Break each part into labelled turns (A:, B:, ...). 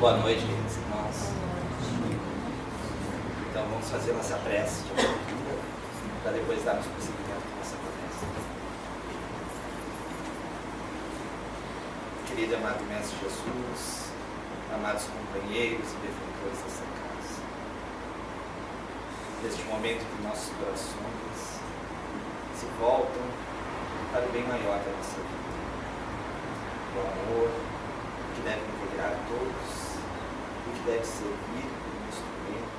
A: Boa noite, queridos irmãos. Então vamos fazer nossa prece de abertura para depois darmos prosseguimento à nossa conversa. Querido e amado Mestre Jesus, amados companheiros e defensores dessa casa, neste momento que nossos corações se voltam para o bem maior da nossa vida, o amor que deve integrar todos e que deve servir como instrumento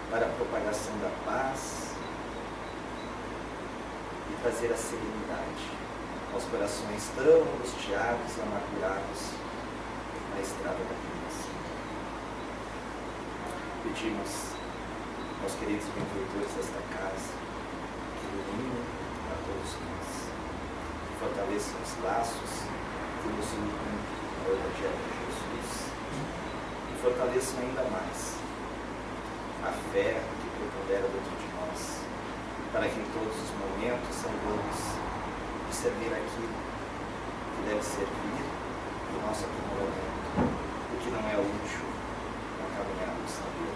A: para a propagação da paz e trazer a serenidade aos corações tão angustiados e amargurados na estrada da criança. Pedimos aos queridos benfeitores desta casa que iluminem a todos nós, que fortaleçam os laços que nos unem ao Evangelho de Jesus e fortaleçam ainda mais a fé que prepondera dentro de nós, para que em todos os momentos saibamos discernir aquilo que deve servir do nosso aprimoramento, o que não é útil na caminhada do saber.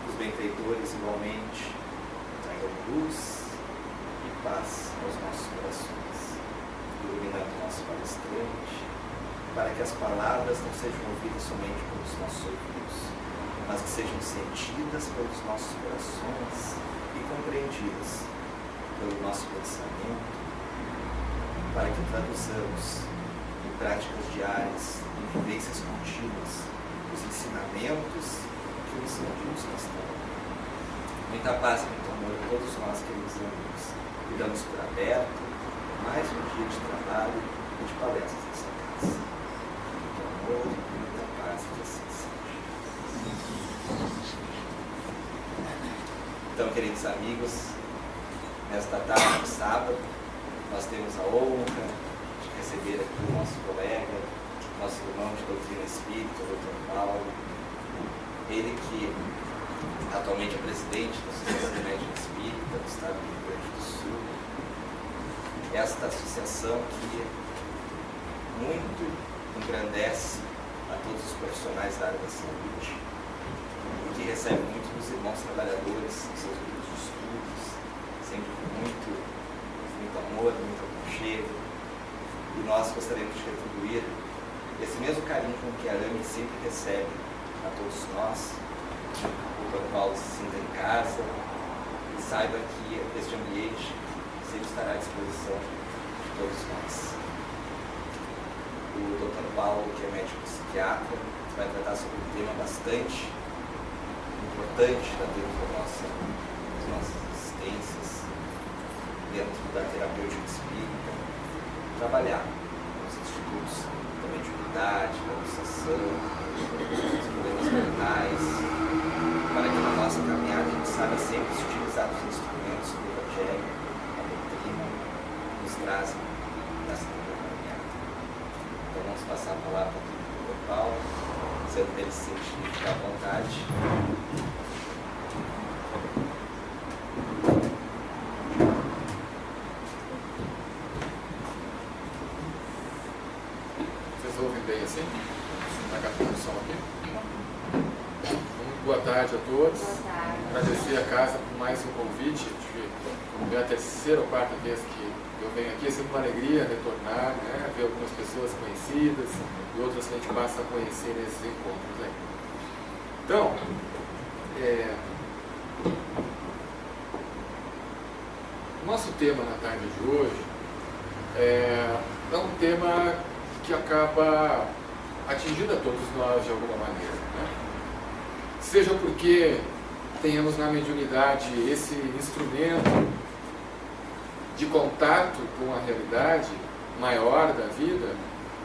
A: Os benfeitores igualmente tragam luz e paz aos nossos corações, iluminando o nosso palestrante, para que as palavras não sejam ouvidas somente pelos nossos ouvidos, mas que sejam sentidas pelos nossos corações e compreendidas pelo nosso pensamento, para que traduzamos em práticas diárias, em vivências contínuas, os ensinamentos que nos são ditos nesta hora. Muita paz e muito amor a todos nós, queridos amigos, e damos por aberto mais um dia de trabalho e de palestras nessa casa. Muito amor e muita paz, que assim seja. Então, queridos amigos, nesta tarde de sábado, nós temos a honra de receber aqui o nosso colega, nosso irmão de doutrina espírita, o Dr. Paulo. Ele que atualmente é presidente da Associação Médica Espírita do Estado do Rio Grande do Sul. Esta associação que muito engrandece a todos os profissionais da área da saúde e que recebe muito dos irmãos trabalhadores em seus grupos de estudos, sempre com muito amor, muito aconchego. E nós gostaríamos de retribuir esse mesmo carinho com que a AME sempre recebe a todos nós. O Dr. Paulo se sinta em casa e saiba que este ambiente sempre estará à disposição de todos nós. O Dr. Paulo, que é médico psiquiatra, vai tratar sobre um tema bastante importante dentro das nossas existências, dentro da terapêutica espírita, trabalhar nos institutos da mediunidade, da iniciação, dos problemas mentais, para que na nossa caminhada a gente saiba sempre se utilizar dos instrumentos do Evangelho, a doutrina, nos trazem nessa caminhada. Então vamos passar a palavra para o Dr. Paulo, sendo que ele se sentir ficar à vontade.
B: Vocês ouvem bem assim? Está captando o som aqui? Boa tarde a todos.
C: Boa tarde.
B: Agradecer a casa por mais um convite. É a terceira ou quarta vez que eu venho aqui. É sempre uma alegria retornar, né? Ver algumas pessoas conhecidas e outras que a gente passa a conhecer nesses encontros aí. Então, nosso tema na tarde de hoje é um tema que acaba atingindo a todos nós de alguma maneira, né? Seja porque tenhamos na mediunidade esse instrumento de contato com a realidade maior da vida,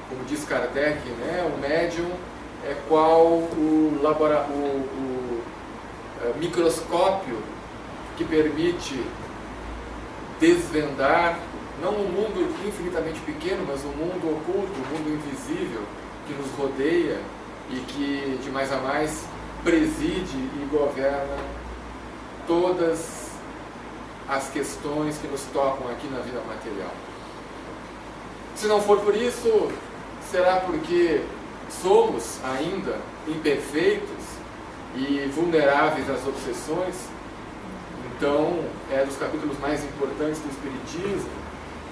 B: como diz Kardec, né? O médium é qual o microscópio que permite desvendar não um mundo infinitamente pequeno, mas um mundo oculto, um mundo invisível que nos rodeia e que de mais a mais preside e governa todas as questões que nos tocam aqui na vida material. Se não for por isso, será porque somos ainda imperfeitos e vulneráveis às obsessões. Então, é dos capítulos mais importantes do Espiritismo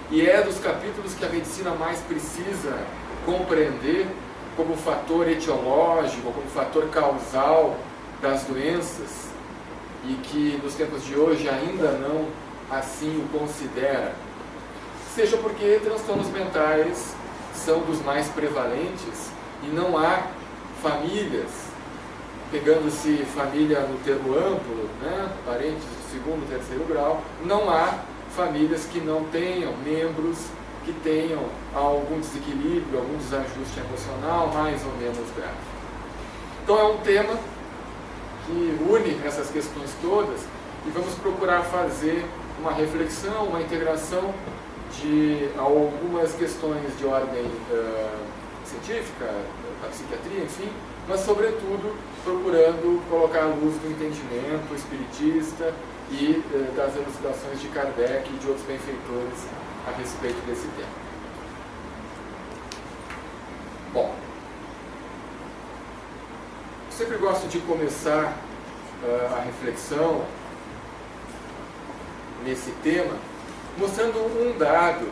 B: e é dos capítulos que a medicina mais precisa compreender como fator etiológico, como fator causal das doenças, e que nos tempos de hoje ainda não assim o considera, seja porque transtornos mentais são dos mais prevalentes e não há famílias, pegando-se família no termo amplo, né, parentes de segundo, terceiro grau, não há famílias que não tenham membros que tenham algum desequilíbrio, algum desajuste emocional mais ou menos grave. Então é um tema que une essas questões todas e vamos procurar fazer uma reflexão, uma integração de algumas questões de ordem científica, da psiquiatria, enfim, mas sobretudo procurando colocar a luz do entendimento espiritista e das elucidações de Kardec e de outros benfeitores a respeito desse tema. Bom, eu sempre gosto de começar a reflexão nesse tema mostrando um dado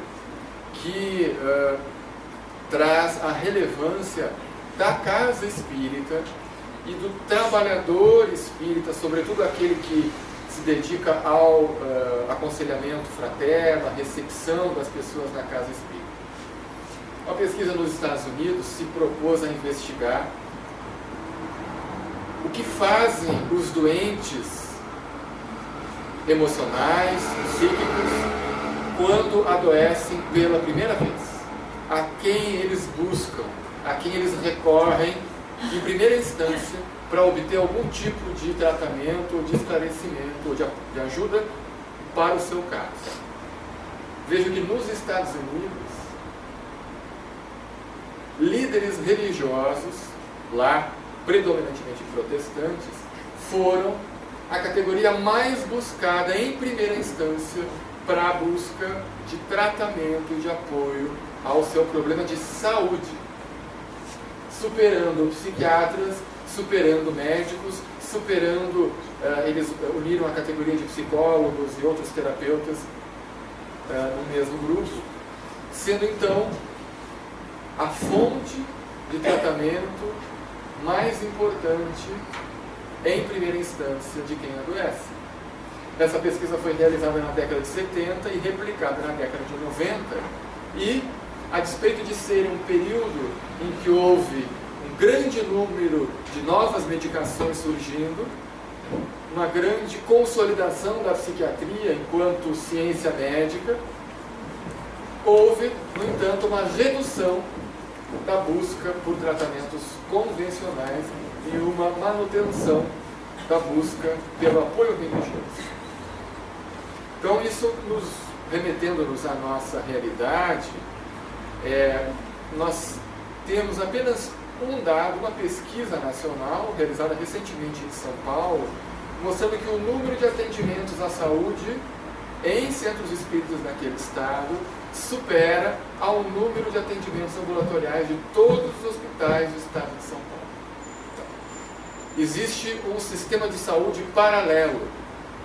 B: que traz a relevância da casa espírita e do trabalhador espírita, sobretudo aquele que se dedica ao aconselhamento fraterno, à recepção das pessoas na casa espírita. Uma pesquisa nos Estados Unidos se propôs a investigar o que fazem os doentes emocionais, psíquicos, quando adoecem pela primeira vez. A quem eles buscam, a quem eles recorrem, em primeira instância, para obter algum tipo de tratamento, ou de esclarecimento, ou de ajuda para o seu caso. Vejo que nos Estados Unidos, líderes religiosos, lá predominantemente protestantes, foram a categoria mais buscada em primeira instância para a busca de tratamento e de apoio ao seu problema de saúde, superando psiquiatras, superando médicos, superando, eles uniram a categoria de psicólogos e outros terapeutas no mesmo grupo, sendo então a fonte de tratamento mais importante em primeira instância de quem adoece. Essa pesquisa foi realizada na década de 70 e replicada na década de 90 e, a despeito de ser um período em que houve um grande número de novas medicações surgindo, uma grande consolidação da psiquiatria enquanto ciência médica, houve, no entanto, uma redução da busca por tratamentos convencionais e uma manutenção da busca pelo apoio religioso. Então, isso nos remetendo-nos à nossa realidade, nós temos apenas um dado, uma pesquisa nacional realizada recentemente em São Paulo, mostrando que o número de atendimentos à saúde em centros espíritas naquele estado supera ao número de atendimentos ambulatoriais de todos os hospitais do estado de São Paulo. Então, existe um sistema de saúde paralelo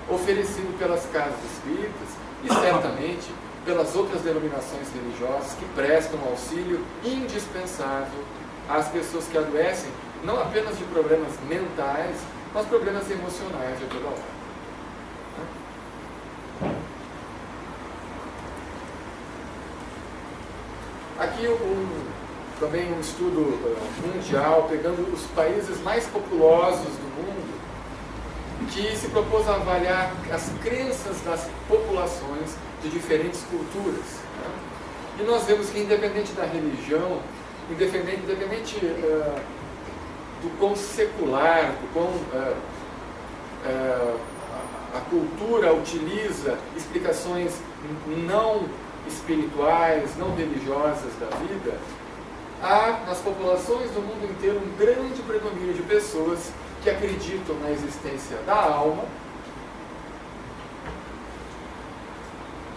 B: oferecido pelas casas espíritas e certamente pelas outras denominações religiosas que prestam auxílio indispensável às pessoas que adoecem, não apenas de problemas mentais, mas problemas emocionais de toda hora. Aqui também um estudo mundial, pegando os países mais populosos do mundo, que se propôs a avaliar as crenças das populações de diferentes culturas. E nós vemos que, independente da religião, independente do quão secular, do quão a cultura utiliza explicações não espirituais, não religiosas da vida, há nas populações do mundo inteiro um grande predomínio de pessoas que acreditam na existência da alma,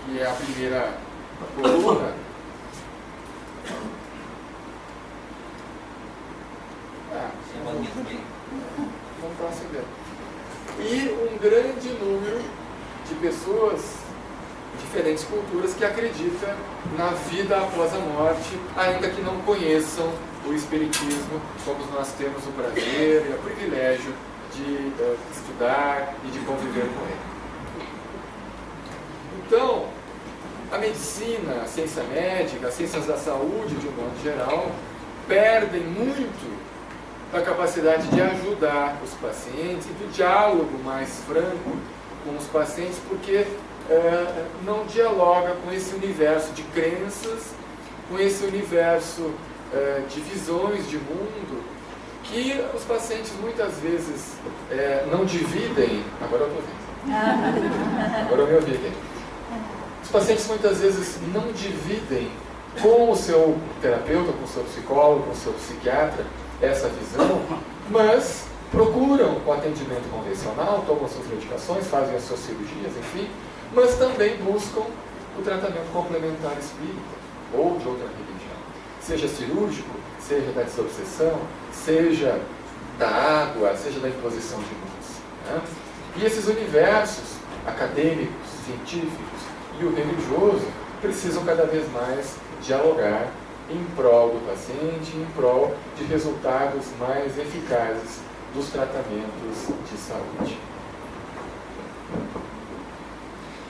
B: que é a primeira coluna, dentro. E um grande número de pessoas de diferentes culturas que acreditam na vida após a morte, ainda que não conheçam o Espiritismo, como nós temos o prazer e o privilégio de estudar e de conviver com ele. Então, a medicina, a ciência médica, as ciências da saúde, de um modo geral, perdem muito da capacidade de ajudar os pacientes e do diálogo mais franco com os pacientes, porque não dialoga com esse universo de crenças, com esse universo de visões de mundo, que os pacientes muitas vezes não dividem. Agora eu estou vendo. Agora eu me ouvi aqui. Os pacientes muitas vezes não dividem com o seu terapeuta, com o seu psicólogo, com o seu psiquiatra, essa visão, mas procuram o atendimento convencional, tomam suas medicações, fazem as suas cirurgias, enfim, mas também buscam o tratamento complementar espírita ou de outra religião, seja cirúrgico, seja da desobsessão, seja da água, seja da imposição de mãos, né? E esses universos acadêmicos, científicos e o religioso precisam cada vez mais dialogar em prol do paciente, em prol de resultados mais eficazes dos tratamentos de saúde.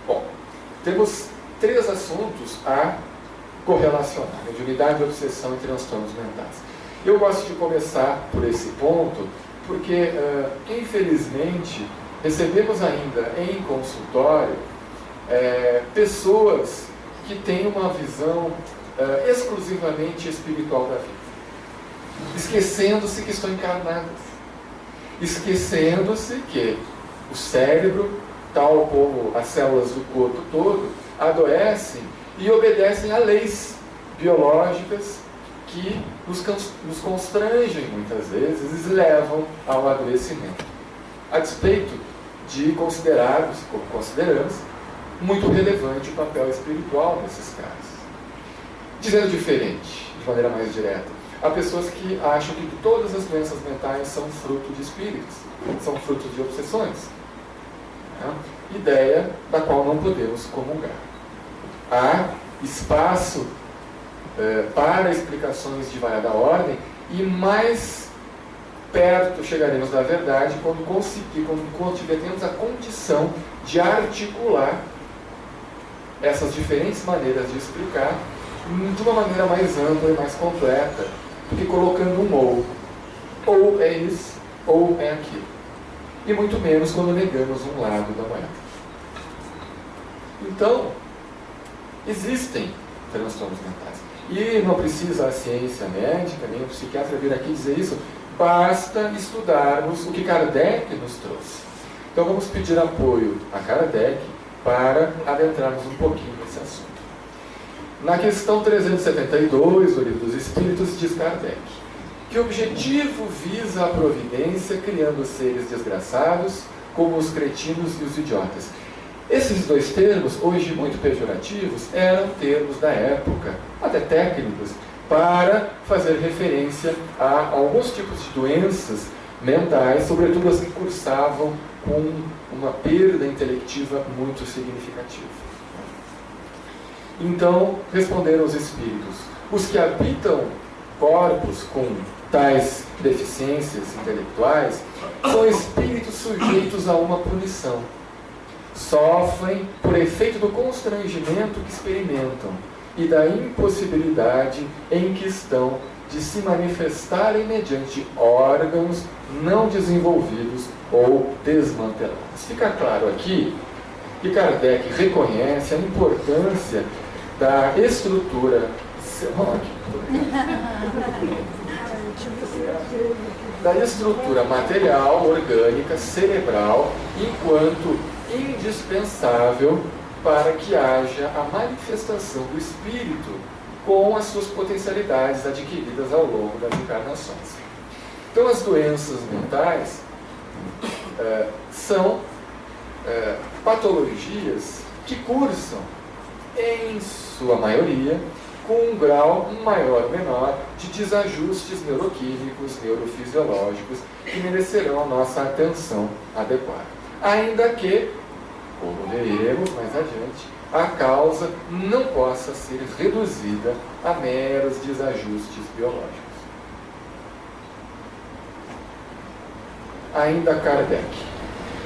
B: Bom, temos 3 assuntos a correlacionar: mediunidade, obsessão e transtornos mentais. Eu gosto de começar por esse ponto, porque, infelizmente, recebemos ainda em consultório pessoas que têm uma visão exclusivamente espiritual da vida, esquecendo-se que estão encarnadas, esquecendo-se que o cérebro, tal como as células do corpo todo, adoecem e obedecem a leis biológicas que nos constrangem muitas vezes e levam ao adoecimento, a despeito de considerarmos, como consideramos, muito relevante o papel espiritual nesses casos. Dizendo diferente, de maneira mais direta, há pessoas que acham que todas as doenças mentais são fruto de espíritos, são fruto de obsessões, né? Ideia da qual não podemos comungar. Há espaço para explicações de variada ordem, e mais perto chegaremos da verdade quando tivermos a condição de articular essas diferentes maneiras de explicar de uma maneira mais ampla e mais completa, do que colocando um ou é isso, ou é aquilo. E muito menos quando negamos um lado da moeda. Então, existem transtornos mentais. E não precisa a ciência médica, nem o psiquiatra vir aqui dizer isso, basta estudarmos o que Kardec nos trouxe. Então vamos pedir apoio a Kardec para adentrarmos um pouquinho nesse assunto. Na questão 372 do Livro dos Espíritos, diz Kardec que o objetivo visa a providência, criando seres desgraçados, como os cretinos e os idiotas. Esses 2 termos, hoje muito pejorativos, eram termos da época, até técnicos, para fazer referência a alguns tipos de doenças mentais, sobretudo as que cursavam com uma perda intelectiva muito significativa. Então, responderam os espíritos: os que habitam corpos com tais deficiências intelectuais são espíritos sujeitos a uma punição. Sofrem por efeito do constrangimento que experimentam e da impossibilidade em que estão de se manifestarem mediante órgãos não desenvolvidos ou desmantelados. Fica claro aqui que Kardec reconhece a importância da estrutura material, orgânica, cerebral, enquanto indispensável para que haja a manifestação do espírito com as suas potencialidades adquiridas ao longo das encarnações. Então, as doenças mentais são patologias que cursam, em sua maioria, com um grau maior ou menor de desajustes neuroquímicos, neurofisiológicos, que merecerão a nossa atenção adequada. Ainda que, como veremos mais adiante, a causa não possa ser reduzida a meros desajustes biológicos. Ainda Kardec.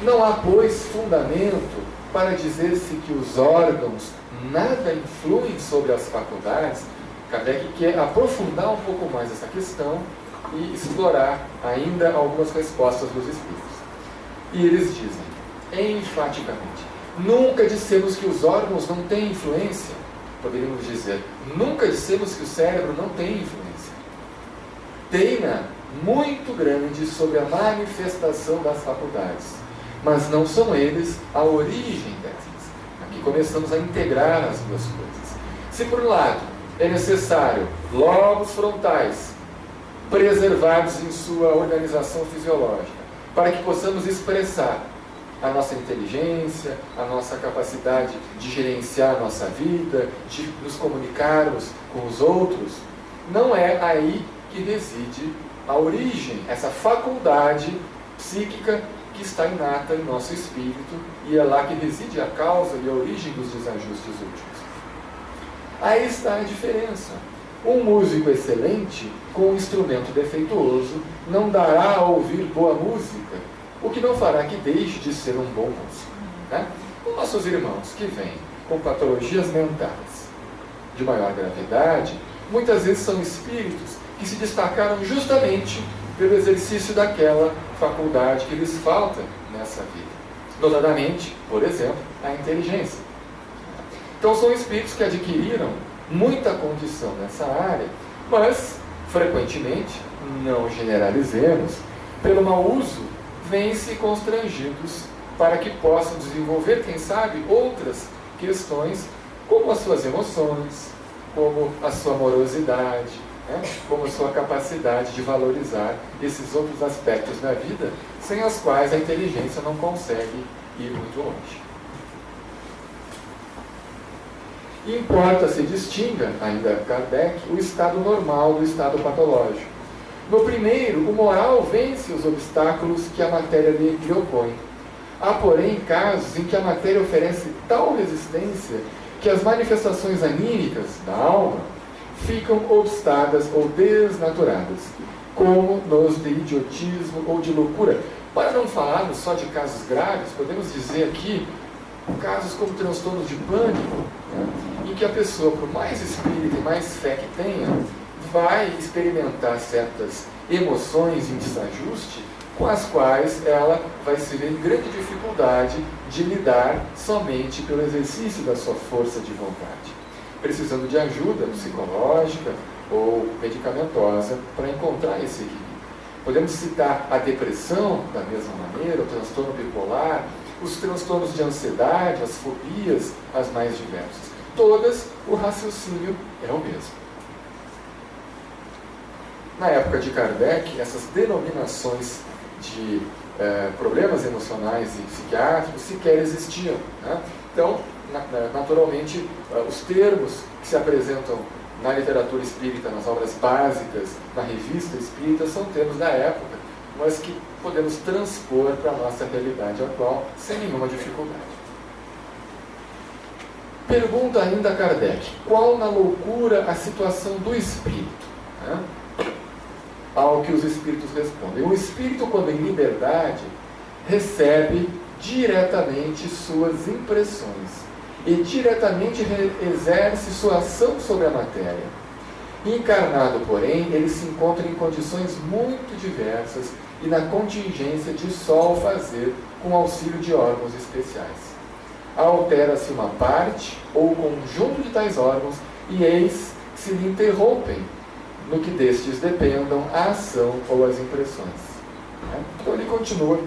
B: Não há, pois, fundamento para dizer-se que os órgãos nada influem sobre as faculdades. Kardec quer aprofundar um pouco mais essa questão e explorar ainda algumas respostas dos espíritos. E eles dizem, enfaticamente, nunca dissemos que os órgãos não têm influência. Poderíamos dizer, nunca dissemos que o cérebro não tem influência. Tem-na muito grande sobre a manifestação das faculdades, mas não são eles a origem delas. Aqui começamos a integrar as duas coisas. Se por um lado é necessário lobos frontais preservados em sua organização fisiológica, para que possamos expressar a nossa inteligência, a nossa capacidade de gerenciar a nossa vida, de nos comunicarmos com os outros, não é aí que reside a origem, essa faculdade psíquica que está inata em nosso espírito, e é lá que reside a causa e a origem dos desajustes últimos. Aí está a diferença. Um músico excelente, com um instrumento defeituoso, não dará a ouvir boa música, o que não fará que deixe de ser um bom músico. Né? Os nossos irmãos que vêm com patologias mentais de maior gravidade, muitas vezes são espíritos que se destacaram justamente pelo exercício daquela faculdade que lhes falta nessa vida. Notadamente, por exemplo, a inteligência. Então são espíritos que adquiriram muita condição nessa área, mas, frequentemente, não generalizemos, pelo mau uso, vêm-se constrangidos para que possam desenvolver, quem sabe, outras questões, como as suas emoções, como a sua amorosidade, como a sua capacidade de valorizar esses outros aspectos da vida, sem as quais a inteligência não consegue ir muito longe. Importa se distinga, ainda Kardec, o estado normal do estado patológico. No primeiro, o moral vence os obstáculos que a matéria lhe opõe. Há, porém, casos em que a matéria oferece tal resistência que as manifestações anímicas da alma ficam obstadas ou desnaturadas, como nos de idiotismo ou de loucura. Para não falarmos só de casos graves, podemos dizer aqui casos como transtornos de pânico, em que a pessoa, por mais espírito e mais fé que tenha, vai experimentar certas emoções em desajuste com as quais ela vai se ver em grande dificuldade de lidar somente pelo exercício da sua força de vontade, precisando de ajuda psicológica ou medicamentosa para encontrar esse equilíbrio. Podemos citar a depressão da mesma maneira, o transtorno bipolar, os transtornos de ansiedade, as fobias, as mais diversas. Todas, o raciocínio é o mesmo. Na época de Kardec, essas denominações de problemas emocionais e psiquiátricos sequer existiam. Né? Então, naturalmente, os termos que se apresentam na literatura espírita, nas obras básicas, na revista espírita, são termos da época, mas que podemos transpor para a nossa realidade atual sem nenhuma dificuldade. Pergunta ainda Kardec, qual na loucura a situação do espírito? Né? Ao que os espíritos respondem. O espírito, quando em liberdade, recebe diretamente suas impressões e diretamente exerce sua ação sobre a matéria. Encarnado, porém, ele se encontra em condições muito diversas e na contingência de só o fazer com auxílio de órgãos especiais. Altera-se uma parte ou o conjunto de tais órgãos e eis que se lhe interrompem, no que destes dependam a ação ou as impressões. Então ele continua,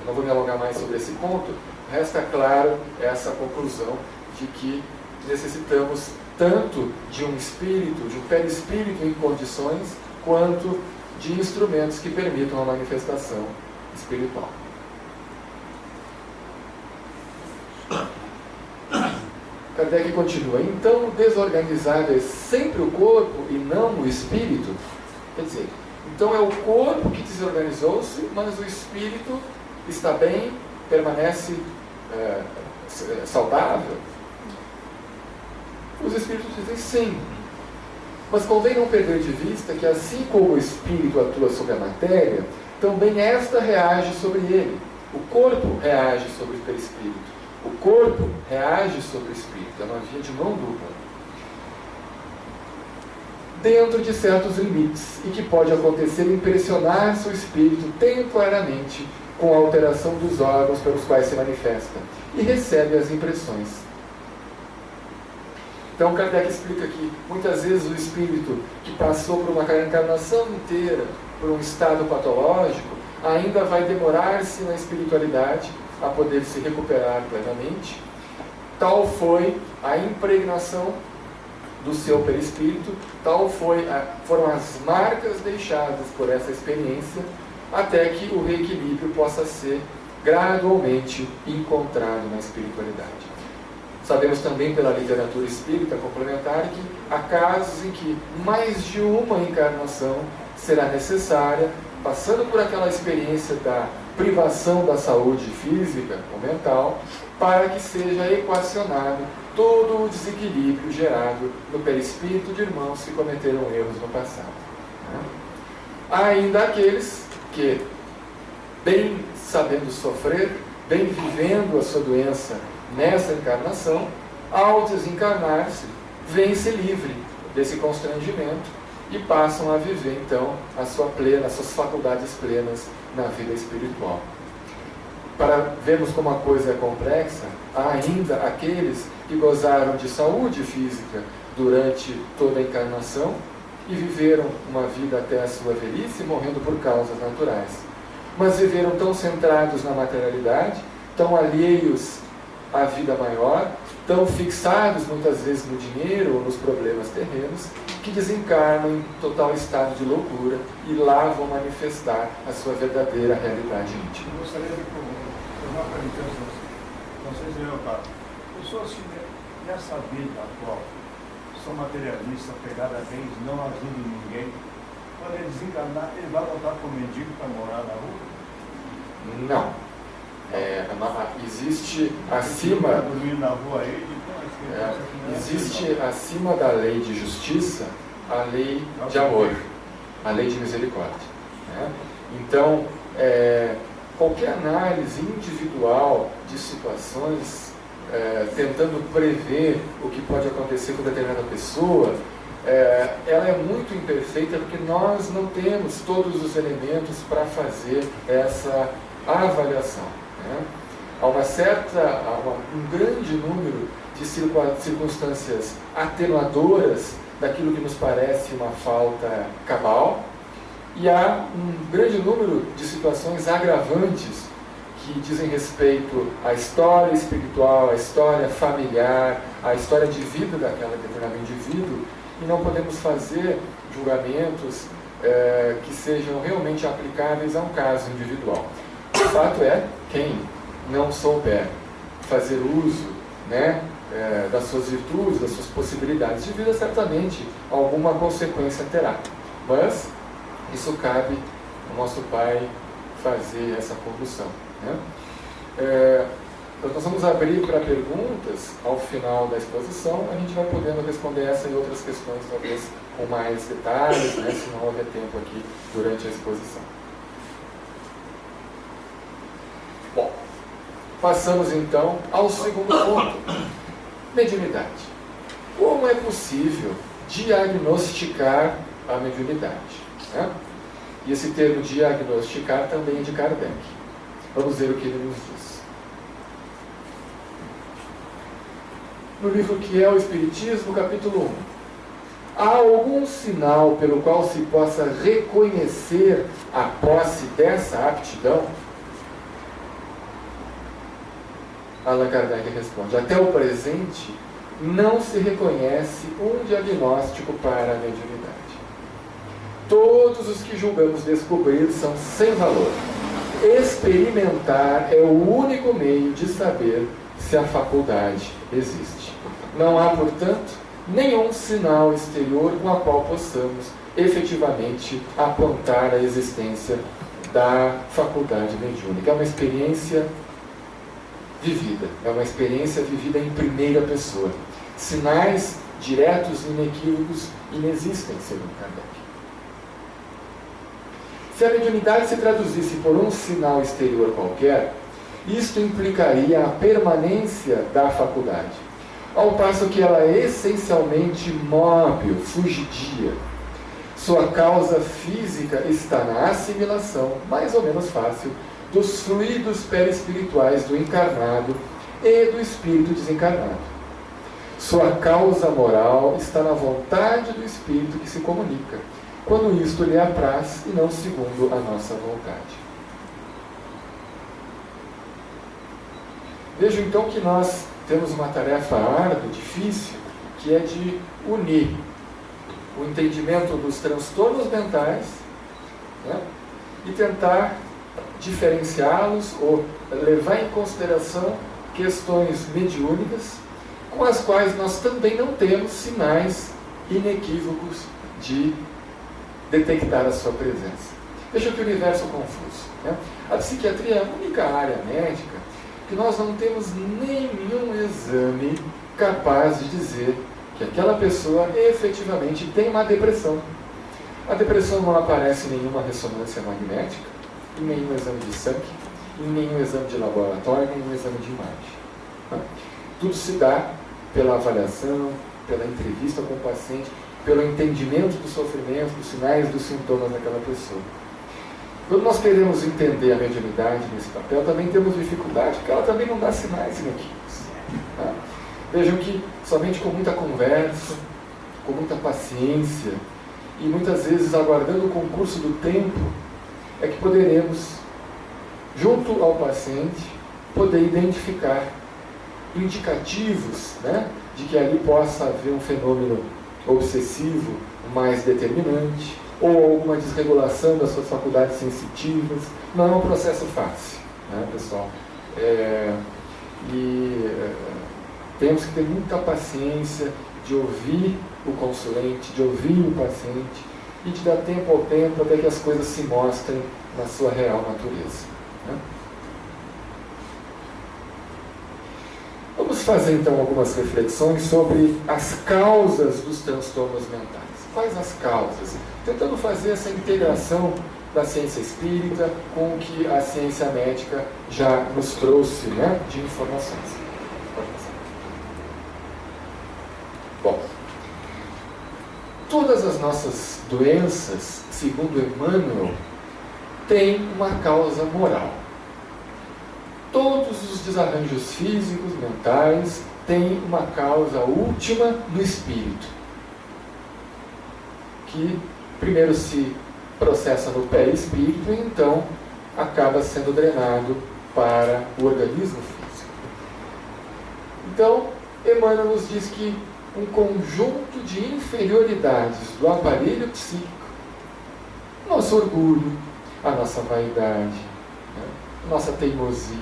B: não vou me alongar mais sobre esse ponto, resta claro essa conclusão de que necessitamos tanto de um espírito, de um perispírito em condições, quanto de instrumentos que permitam a manifestação espiritual. Kardec continua: então o desorganizado é sempre o corpo e não o espírito? Quer dizer, então é o corpo que desorganizou-se, mas o espírito está bem, permanece saudável? Os espíritos dizem sim. Mas convém não perder de vista que assim como o espírito atua sobre a matéria, também esta reage sobre ele. O corpo reage sobre o perispírito. O corpo reage sobre o espírito. É uma via de mão dupla. Dentro de certos limites, e que pode acontecer impressionar-se o espírito temporariamente com a alteração dos órgãos pelos quais se manifesta, e recebe as impressões. Então Kardec explica que muitas vezes o espírito que passou por uma encarnação inteira, por um estado patológico, ainda vai demorar-se na espiritualidade a poder se recuperar plenamente. Tal foi a impregnação do seu perispírito, foram as marcas deixadas por essa experiência, até que o reequilíbrio possa ser gradualmente encontrado na espiritualidade. Sabemos também pela literatura espírita complementar que há casos em que mais de uma encarnação será necessária, passando por aquela experiência da privação da saúde física ou mental, para que seja equacionado todo o desequilíbrio gerado no perispírito de irmãos que cometeram erros no passado. Há ainda aqueles que, bem sabendo sofrer, bem vivendo a sua doença nessa encarnação, ao desencarnar-se, vêm-se livre desse constrangimento e passam a viver, então, as suas faculdades plenas na vida espiritual. Para vermos como a coisa é complexa, há ainda aqueles que gozaram de saúde física durante toda a encarnação e viveram uma vida até a sua velhice, morrendo por causas naturais. Mas viveram tão centrados na materialidade, tão alheios à vida maior, tão fixados muitas vezes no dinheiro ou nos problemas terrenos, que desencarnam em total estado de loucura e lá vão manifestar a sua verdadeira realidade íntima.
C: Eu gostaria de fazer uma pergunta, não sei se eu falo. Pessoas que nessa vida atual são materialistas, pegadas a bens, não ajudam ninguém, quando ele desencarnar, ele vai voltar para o mendigo para morar na rua?
B: Não. Existe acima existe acima da lei de justiça a lei de amor, a lei de misericórdia, né? Então qualquer análise individual de situações tentando prever o que pode acontecer com determinada pessoa, ela é muito imperfeita, porque nós não temos todos os elementos para fazer essa avaliação, né? Há um grande número de circunstâncias atenuadoras daquilo que nos parece uma falta cabal, e há um grande número de situações agravantes que dizem respeito à história espiritual, à história familiar, à história de vida daquele determinado indivíduo, e não podemos fazer julgamentos que sejam realmente aplicáveis a um caso individual. O fato é, quem não souber fazer uso, né, das suas virtudes, das suas possibilidades de vida, certamente alguma consequência terá. Mas isso cabe ao nosso Pai fazer essa condução, né? Então nós vamos abrir para perguntas ao final da exposição. A gente vai podendo responder essa e outras questões, talvez com mais detalhes, né, se não houver tempo aqui durante a exposição. Bom, passamos então ao segundo ponto: mediunidade. Como é possível diagnosticar a mediunidade, né? E esse termo diagnosticar também é de Kardec. Vamos ver o que ele nos diz. No livro Que é o Espiritismo, capítulo 1. Há algum sinal pelo qual se possa reconhecer a posse dessa aptidão? Allan Kardec responde: até o presente não se reconhece um diagnóstico para a mediunidade. Todos os que julgamos descobrir são sem valor. Experimentar é o único meio de saber se a faculdade existe. Não há, portanto, nenhum sinal exterior com a qual possamos efetivamente apontar a existência da faculdade mediúnica. É uma experiência vivida, é uma experiência vivida em primeira pessoa. Sinais diretos e inequívocos inexistem, segundo Kardec. Se a mediunidade se traduzisse por um sinal exterior qualquer, isto implicaria a permanência da faculdade, ao passo que ela é essencialmente móvel, fugidia. Sua causa física está na assimilação, mais ou menos fácil, dos fluidos perispirituais do encarnado e do espírito desencarnado. Sua causa moral está na vontade do espírito que se comunica, quando isto lhe apraz e não segundo a nossa vontade. Vejo então que nós temos uma tarefa árdua, difícil, que é de unir o entendimento dos transtornos mentais, né, e tentar diferenciá-los ou levar em consideração questões mediúnicas com as quais nós também não temos sinais inequívocos de detectar a sua presença. Veja que universo confuso, né? A psiquiatria é a única área médica que nós não temos nenhum exame capaz de dizer que aquela pessoa efetivamente tem uma depressão. A depressão não aparece em nenhuma ressonância magnética, em nenhum exame de sangue, em nenhum exame de laboratório, em nenhum exame de imagem. Tá? Tudo se dá pela avaliação, pela entrevista com o paciente, pelo entendimento do sofrimento, dos sinais, dos sintomas daquela pessoa. Quando nós queremos entender a mediunidade nesse papel, também temos dificuldade, porque ela também não dá sinais inequívocos. Tá? Vejam que somente com muita conversa, com muita paciência e muitas vezes aguardando o concurso do tempo, é que poderemos, junto ao paciente, poder identificar indicativos, né, de que ali possa haver um fenômeno obsessivo mais determinante ou alguma desregulação das suas faculdades sensitivas. Não é um processo fácil, né, pessoal? Temos que ter muita paciência de ouvir o consulente, de ouvir o paciente e de dar tempo ao tempo até que as coisas se mostrem na sua real natureza. Né? Vamos fazer então algumas reflexões sobre as causas dos transtornos mentais. Quais as causas? Tentando fazer essa integração da ciência espírita com o que a ciência médica já nos trouxe, né, de informações. Pode passar. Bom, todas as nossas doenças, segundo Emmanuel, têm uma causa moral. Todos os desarranjos físicos, mentais, têm uma causa última no espírito, que primeiro se processa no perispírito e então acaba sendo drenado para o organismo físico. Então, Emmanuel nos diz que um conjunto de inferioridades do aparelho psíquico, nosso orgulho, a nossa vaidade, nossa teimosia,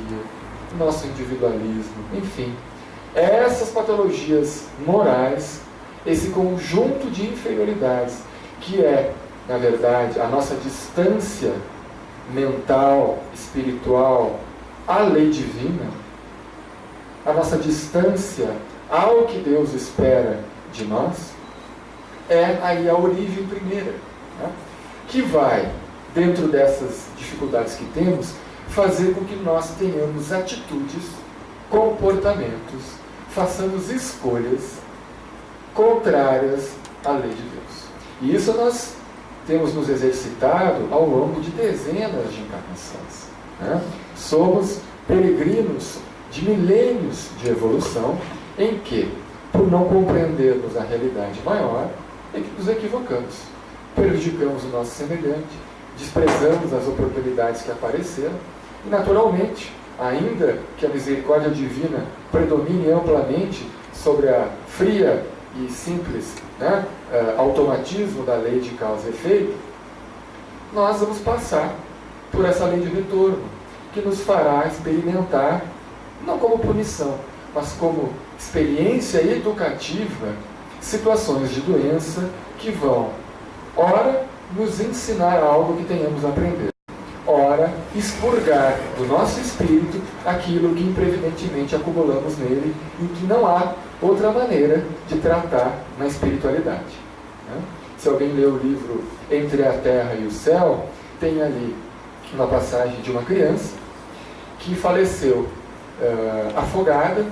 B: nosso individualismo, enfim, essas patologias morais, esse conjunto de inferioridades, que é, na verdade, a nossa distância mental, espiritual à lei divina, a nossa distância ao que Deus espera de nós, é aí a origem primeira, né? Que vai, dentro dessas dificuldades que temos, fazer com que nós tenhamos atitudes, comportamentos, façamos escolhas contrárias à lei de Deus. E isso nós temos nos exercitado ao longo de dezenas de encarnações, né? Somos peregrinos de milênios de evolução em que, por não compreendermos a realidade maior, é que nos equivocamos, prejudicamos o nosso semelhante, desprezamos as oportunidades que apareceram e, naturalmente, ainda que a misericórdia divina predomine amplamente sobre a fria e simples, né, automatismo da lei de causa e efeito, nós vamos passar por essa lei de retorno, que nos fará experimentar, não como punição, mas como experiência educativa, situações de doença que vão, ora, nos ensinar algo que tenhamos a aprender, ora, expurgar do nosso espírito aquilo que imprevidentemente acumulamos nele e que não há outra maneira de tratar na espiritualidade. Né? Se alguém lê o livro Entre a Terra e o Céu, tem ali uma passagem de uma criança que faleceu afogada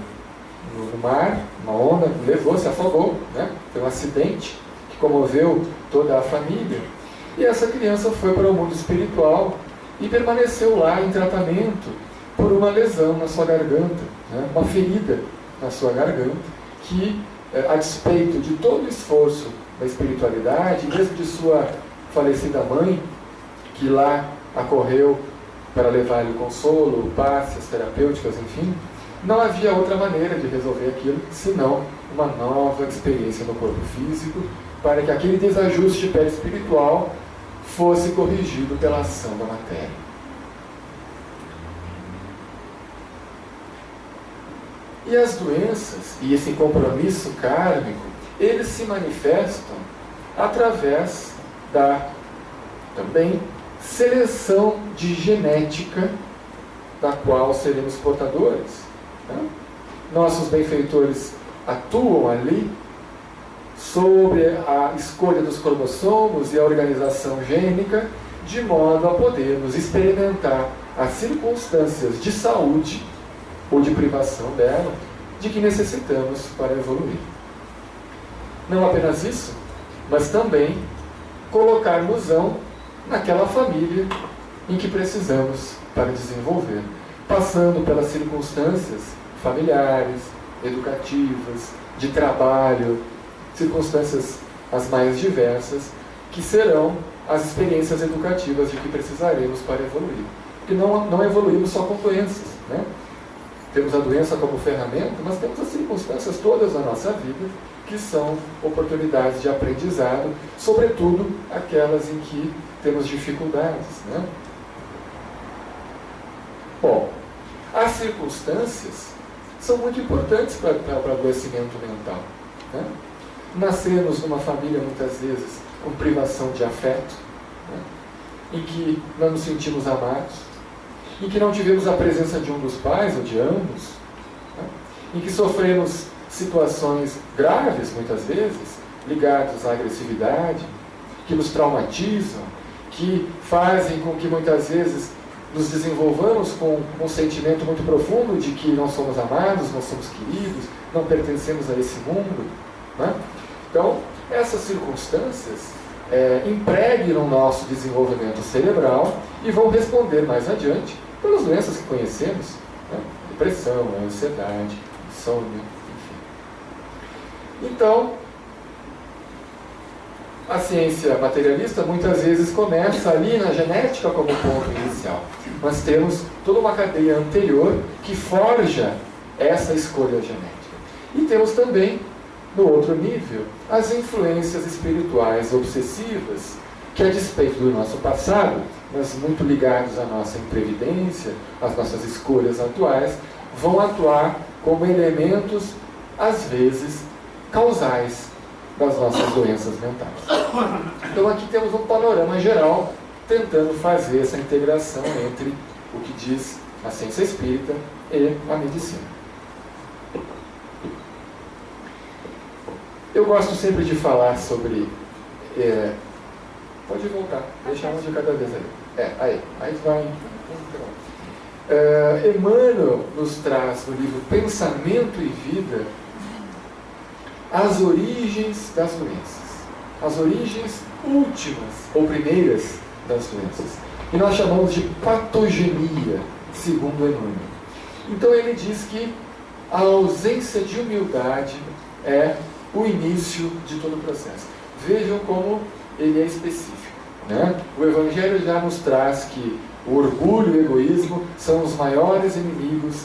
B: no mar, uma onda levou, se afogou, né? Foi um acidente que comoveu toda a família. E essa criança foi para o mundo espiritual e permaneceu lá em tratamento por uma lesão na sua garganta, né? Uma ferida na sua garganta, que, a despeito de todo o esforço da espiritualidade, mesmo de sua falecida mãe, que lá acorreu para levar-lhe o consolo, o passe, as terapêuticas, enfim, não havia outra maneira de resolver aquilo senão uma nova experiência no corpo físico, para que aquele desajuste perispiritual fosse corrigido pela ação da matéria. E as doenças e esse compromisso kármico, eles se manifestam através da, também, seleção de genética da qual seremos portadores. Né? Nossos benfeitores atuam ali sobre a escolha dos cromossomos e a organização gênica, de modo a podermos experimentar as circunstâncias de saúde ou de privação dela, de que necessitamos para evoluir. Não apenas isso, mas também colocar-nos-ão naquela família em que precisamos para desenvolver, passando pelas circunstâncias familiares, educativas, de trabalho, circunstâncias as mais diversas, que serão as experiências educativas de que precisaremos para evoluir. Porque não evoluímos só com doenças, né? Temos a doença como ferramenta, mas temos as circunstâncias todas da nossa vida que são oportunidades de aprendizado, sobretudo aquelas em que temos dificuldades, né? Bom, as circunstâncias são muito importantes para o adoecimento mental, né? Nascemos numa família, muitas vezes, com privação de afeto, né? Em que não nos sentimos amados, em que não tivemos a presença de um dos pais ou de ambos, né? Em que sofremos situações graves, muitas vezes, ligadas à agressividade, que nos traumatizam, que fazem com que, muitas vezes, nos desenvolvamos com um sentimento muito profundo de que não somos amados, não somos queridos, não pertencemos a esse mundo, né? Então, essas circunstâncias impregnam o nosso desenvolvimento cerebral e vão responder mais adiante pelas doenças que conhecemos, né? Depressão, ansiedade, insônia, enfim. Então, a ciência materialista muitas vezes começa ali na genética como ponto inicial. Nós temos toda uma cadeia anterior que forja essa escolha genética. E temos também, no outro nível, as influências espirituais obsessivas, que a despeito do nosso passado, mas muito ligados à nossa imprevidência, às nossas escolhas atuais, vão atuar como elementos, às vezes, causais das nossas doenças mentais. Então aqui temos um panorama geral, tentando fazer essa integração entre o que diz a ciência espírita e a medicina. Eu gosto sempre de falar sobre... pode voltar, deixa um de cada vez aí. Aí vai... Emmanuel nos traz no livro Pensamento e Vida as origens das doenças. As origens últimas ou primeiras das doenças. E nós chamamos de patogenia, segundo Emmanuel. Então ele diz que a ausência de humildade é o início de todo o processo. Vejam como ele é específico, né? O Evangelho já nos traz que o orgulho e o egoísmo são os maiores inimigos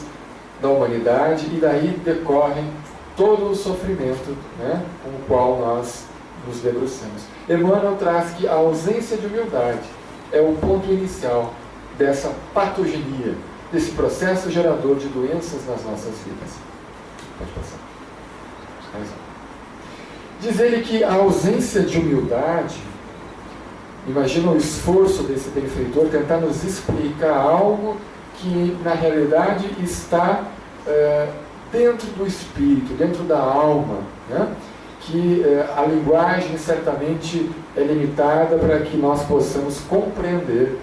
B: da humanidade e daí decorrem todo o sofrimento, né, com o qual nós nos debruçamos. Emmanuel traz que a ausência de humildade é o ponto inicial dessa patogenia, desse processo gerador de doenças nas nossas vidas. Pode passar. Diz ele que a ausência de humildade, imagina o esforço desse benfeitor tentar nos explicar algo que na realidade está dentro do espírito, dentro da alma, né? Que a linguagem certamente é limitada para que nós possamos compreender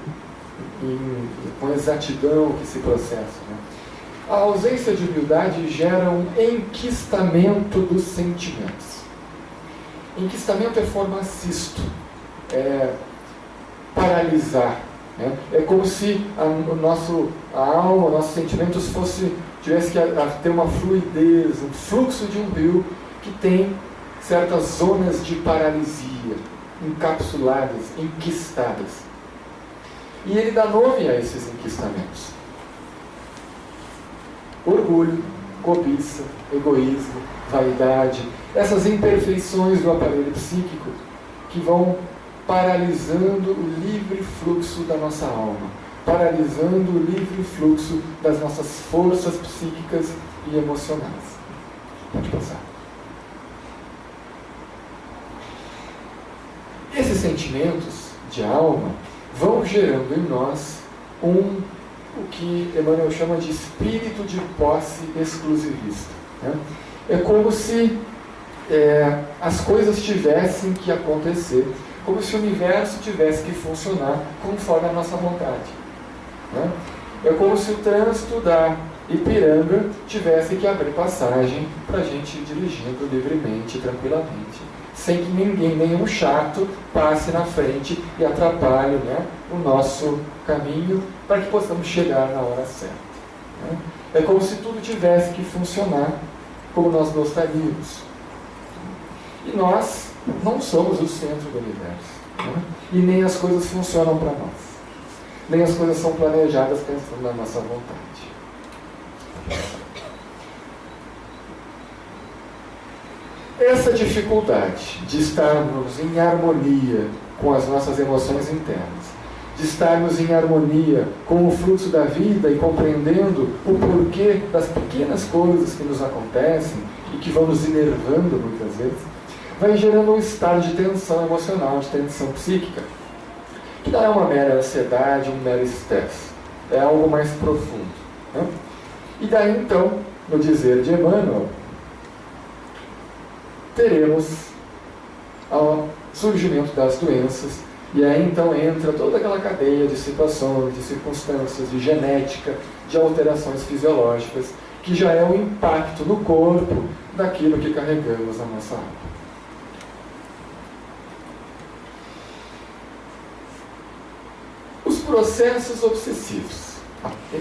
B: com exatidão o que se processa, né? A ausência de humildade gera um enquistamento dos sentimentos. Enquistamento é formacisto, é paralisar, né? É como se a alma, nossos sentimentos tivesse que ter uma fluidez, um fluxo de um rio que tem certas zonas de paralisia, encapsuladas, enquistadas. E ele dá nome a esses enquistamentos: orgulho, cobiça, egoísmo, vaidade, essas imperfeições do aparelho psíquico que vão paralisando o livre fluxo da nossa alma, paralisando o livre fluxo das nossas forças psíquicas e emocionais. Pode passar. Esses sentimentos de alma vão gerando em nós o que Emmanuel chama de espírito de posse exclusivista, né? É como se as coisas tivessem que acontecer, como se o universo tivesse que funcionar conforme a nossa vontade, né? É como se o trânsito da Ipiranga tivesse que abrir passagem para a gente ir dirigindo livremente, tranquilamente, sem que nenhum chato passe na frente e atrapalhe, né, o nosso caminho para que possamos chegar na hora certa, né? É como se tudo tivesse que funcionar como nós gostaríamos. E nós não somos o centro do universo, né? E nem as coisas funcionam para nós. Nem as coisas são planejadas pensando na nossa vontade. Essa dificuldade de estarmos em harmonia com as nossas emoções internas, de estarmos em harmonia com o fluxo da vida e compreendendo o porquê das pequenas coisas que nos acontecem e que vão nos enervando muitas vezes, vai gerando um estado de tensão emocional, de tensão psíquica, que não é uma mera ansiedade, um mero estresse, é algo mais profundo, né? E daí então, no dizer de Emmanuel, teremos o surgimento das doenças, e aí então entra toda aquela cadeia de situações, de circunstâncias, de genética, de alterações fisiológicas, que já é o impacto no corpo daquilo que carregamos na nossa alma. Os processos obsessivos,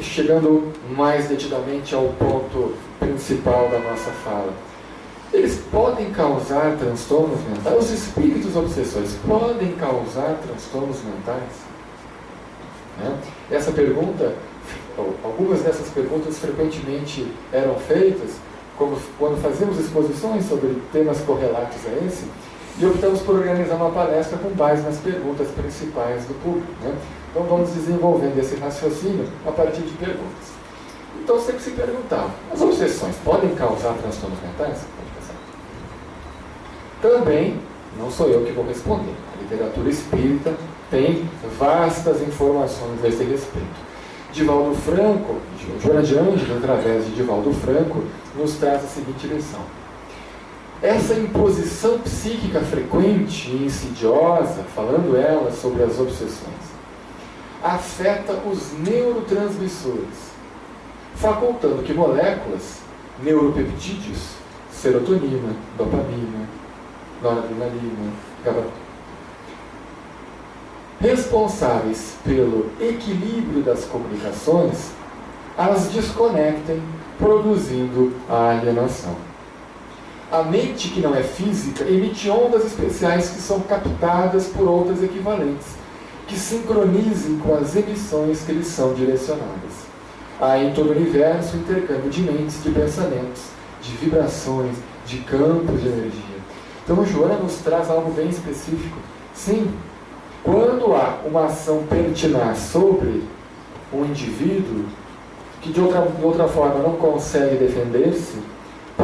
B: chegando mais detidamente ao ponto principal da nossa fala, eles podem causar transtornos mentais? Os espíritos obsessores podem causar transtornos mentais? Né? Essa pergunta, algumas dessas perguntas frequentemente eram feitas quando fazíamos exposições sobre temas correlatos a esse, e optamos por organizar uma palestra com base nas perguntas principais do público, né? Então vamos desenvolvendo esse raciocínio a partir de perguntas. Então sempre se perguntava: as obsessões podem causar transtornos mentais? Também, não sou eu que vou responder. A literatura espírita tem vastas informações a esse respeito. Divaldo Franco, Joana de Ângelo, através de Divaldo Franco, nos traz a seguinte lição: essa imposição psíquica frequente e insidiosa, falando ela sobre as obsessões, afeta os neurotransmissores, facultando que moléculas, neuropeptídeos, serotonina, dopamina, noradrenalina, responsáveis pelo equilíbrio das comunicações, as desconectem, produzindo a alienação. A mente, que não é física, emite ondas especiais que são captadas por outras equivalentes, que sincronizem com as emissões que lhes são direcionadas. Há em todo o universo intercâmbio de mentes, de pensamentos, de vibrações, de campos de energia. Então, Joana nos traz algo bem específico. Sim, quando há uma ação pertinaz sobre um indivíduo que de outra forma não consegue defender-se,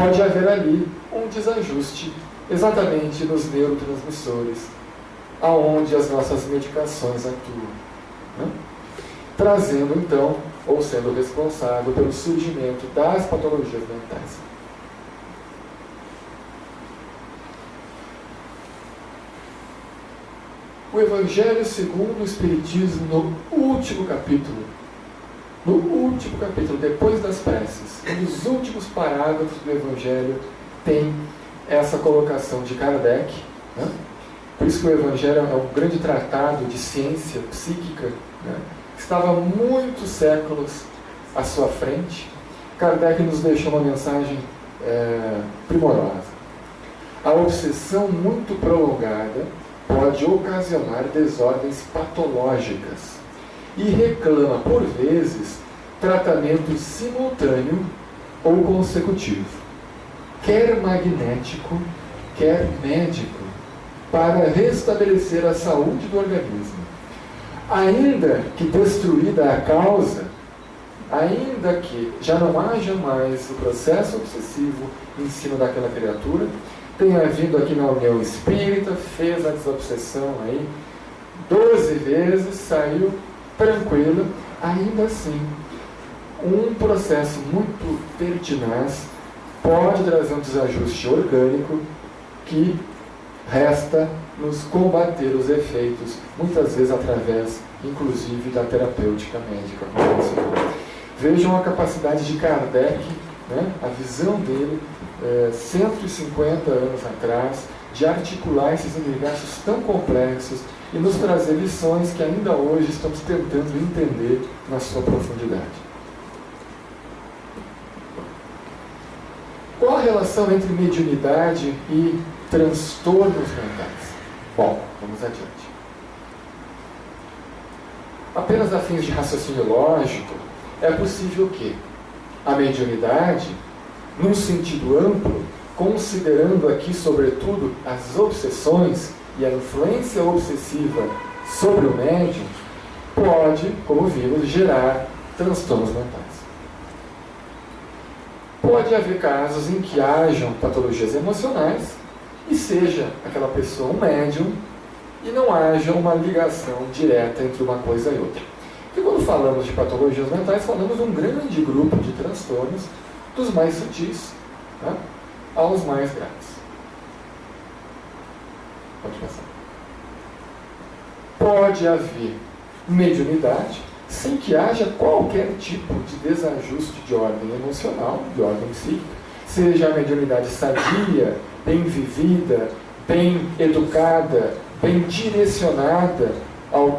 D: pode haver ali um desajuste exatamente nos neurotransmissores, aonde as nossas medicações atuam, né? Trazendo então, ou sendo responsável pelo surgimento das patologias mentais. O Evangelho segundo o Espiritismo, no último capítulo, depois das preces, um dos últimos parágrafos do Evangelho, tem essa colocação de Kardec, né? Por isso que o Evangelho é um grande tratado de ciência psíquica, né? Que estava há muitos séculos à sua frente. Kardec nos deixou uma mensagem primorosa. A obsessão muito prolongada pode ocasionar desordens patológicas e reclama, por vezes, tratamento simultâneo ou consecutivo, quer magnético, quer médico, para restabelecer a saúde do organismo. Ainda que destruída a causa, ainda que já não haja mais o processo obsessivo em cima daquela criatura, tenha vindo aqui na União Espírita, fez a desobsessão aí 12 vezes, saiu tranquila, ainda assim, um processo muito pertinaz pode trazer um desajuste orgânico que resta nos combater os efeitos, muitas vezes através, inclusive, da terapêutica médica. Vejam a capacidade de Kardec, né, a visão dele, 150 anos atrás, de articular esses universos tão complexos e nos trazer lições que ainda hoje estamos tentando entender na sua profundidade. Qual a relação entre mediunidade e transtornos mentais? Bom, vamos adiante. Apenas a fins de raciocínio lógico, é possível que a mediunidade, num sentido amplo, considerando aqui, sobretudo, as obsessões e a influência obsessiva sobre o médium, pode, como vimos, gerar transtornos mentais. Pode haver casos em que hajam patologias emocionais e seja aquela pessoa um médium e não haja uma ligação direta entre uma coisa e outra. E quando falamos de patologias mentais, falamos de um grande grupo de transtornos, dos mais sutis, né, aos mais graves. Pode passar. Pode haver mediunidade sem que haja qualquer tipo de desajuste de ordem emocional, de ordem psíquica, seja a mediunidade sadia, bem vivida, bem educada, bem direcionada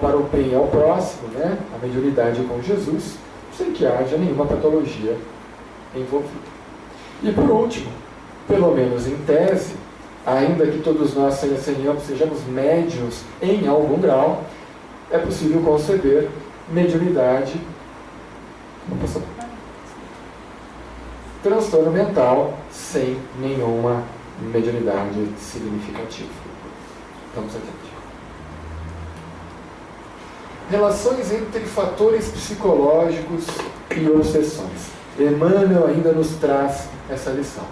D: para o bem ao próximo, né? A mediunidade com Jesus, sem que haja nenhuma patologia envolvida. E por último, pelo menos em tese, ainda que todos nós sejamos médiuns em algum grau, é possível conceber mediunidade, transtorno mental sem nenhuma mediunidade significativa. Vamos adiante. Relações entre fatores psicológicos e obsessões. Emmanuel ainda nos traz essa lição.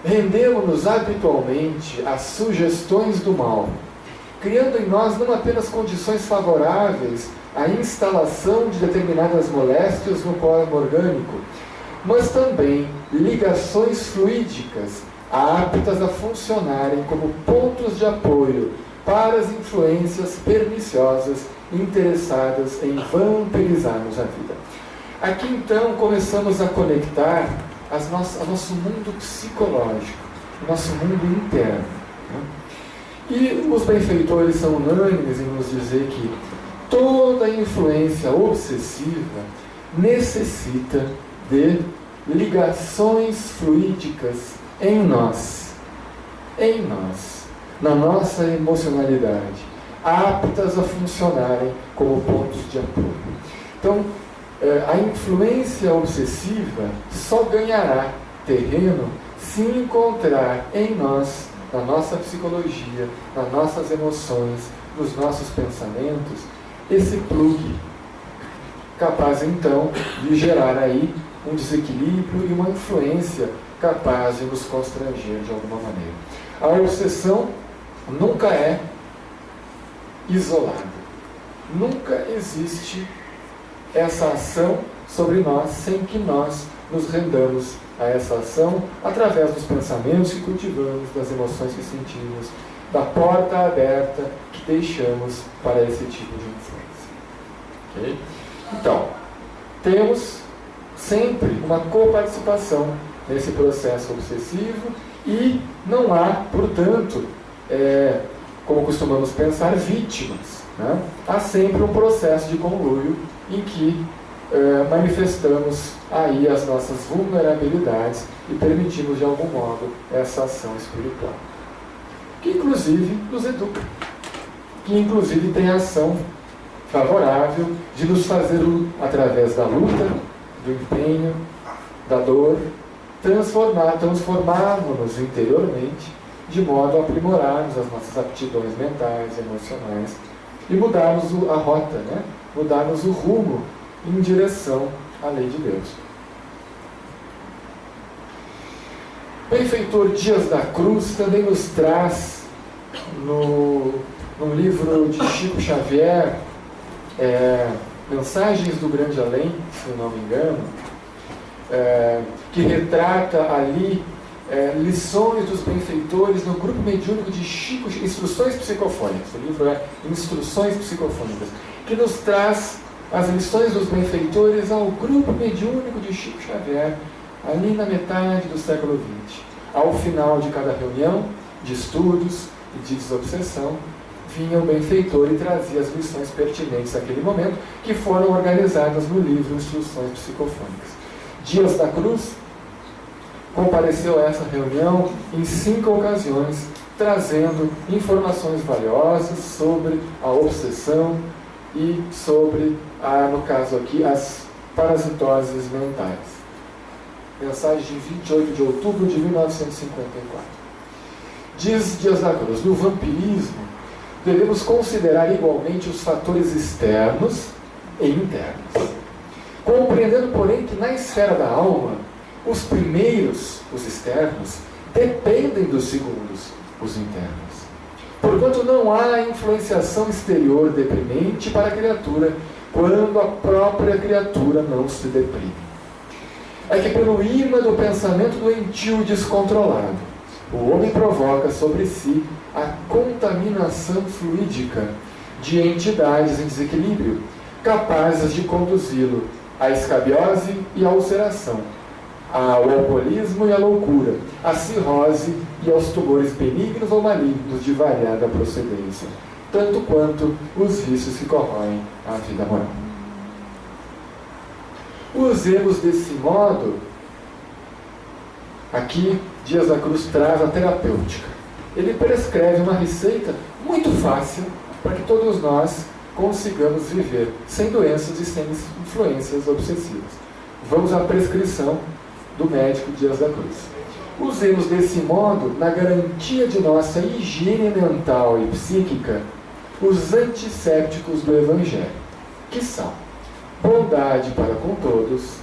D: Rendemos-nos habitualmente às sugestões do mal, criando em nós não apenas condições favoráveis à instalação de determinadas moléstias no corpo orgânico, mas também ligações fluídicas aptas a funcionarem como pontos de apoio para as influências perniciosas interessadas em vampirizar-nos a vida. Aqui então começamos a conectar nosso mundo psicológico, nosso mundo interno, né? E os benfeitores são unânimes em nos dizer que toda influência obsessiva necessita de ligações fluídicas em nós, na nossa emocionalidade, aptas a funcionarem como pontos de apoio. Então, a influência obsessiva só ganhará terreno se encontrar em nós, na nossa psicologia, nas nossas emoções, nos nossos pensamentos, esse plug capaz então de gerar aí um desequilíbrio e uma influência capaz de nos constranger de alguma maneira. A obsessão nunca é isolada. Nunca existe essa ação sobre nós sem que nós nos rendamos a essa ação através dos pensamentos que cultivamos, das emoções que sentimos, da porta aberta que deixamos para esse tipo de influência. Okay? Então, temos sempre uma coparticipação nesse processo obsessivo e não há, portanto, como costumamos pensar, vítimas. Né? Há sempre um processo de conluio em que manifestamos aí as nossas vulnerabilidades e permitimos de algum modo essa ação espiritual, que inclusive nos educa, que inclusive tem a ação favorável de nos fazer, através da luta, do empenho, da dor, transformarmos-nos interiormente, de modo a aprimorarmos as nossas aptidões mentais, emocionais, e mudarmos a rota, né? Mudarmos o rumo em direção à lei de Deus. O benfeitor Dias da Cruz também nos traz, no livro de Chico Xavier, Mensagens do Grande Além, se eu não me engano, que retrata ali lições dos benfeitores no grupo mediúnico de Chico, Instruções Psicofônicas. O livro é Instruções Psicofônicas, que nos traz as lições dos benfeitores ao grupo mediúnico de Chico Xavier, ali na metade do século XX. Ao final de cada reunião de estudos e de desobsessão, vinha o benfeitor e trazia as lições pertinentes àquele momento, que foram organizadas no livro Instruções Psicofônicas. Dias da Cruz compareceu a essa reunião em 5 ocasiões, trazendo informações valiosas sobre a obsessão e sobre, no caso aqui, as parasitoses mentais. Mensagem de 28 de outubro de 1954. Diz Dias da Cruz: no vampirismo, devemos considerar igualmente os fatores externos e internos, compreendendo, porém, que na esfera da alma, os primeiros, os externos, dependem dos segundos, os internos. Porquanto não há influenciação exterior deprimente para a criatura, quando a própria criatura não se deprime. É que pelo imã do pensamento doentio e descontrolado, o homem provoca sobre si a contaminação fluídica de entidades em desequilíbrio, capazes de conduzi-lo à escabiose e à ulceração, ao alcoolismo e à loucura, à cirrose e aos tumores benignos ou malignos de variada procedência, tanto quanto os vícios que corroem a vida moral. Usemos desse modo, aqui Dias da Cruz traz a terapêutica. Ele prescreve uma receita muito fácil para que todos nós consigamos viver sem doenças e sem influências obsessivas. Vamos à prescrição do médico Dias da Cruz. Usemos desse modo, na garantia de nossa higiene mental e psíquica, os antissépticos do Evangelho, que são bondade para com todos,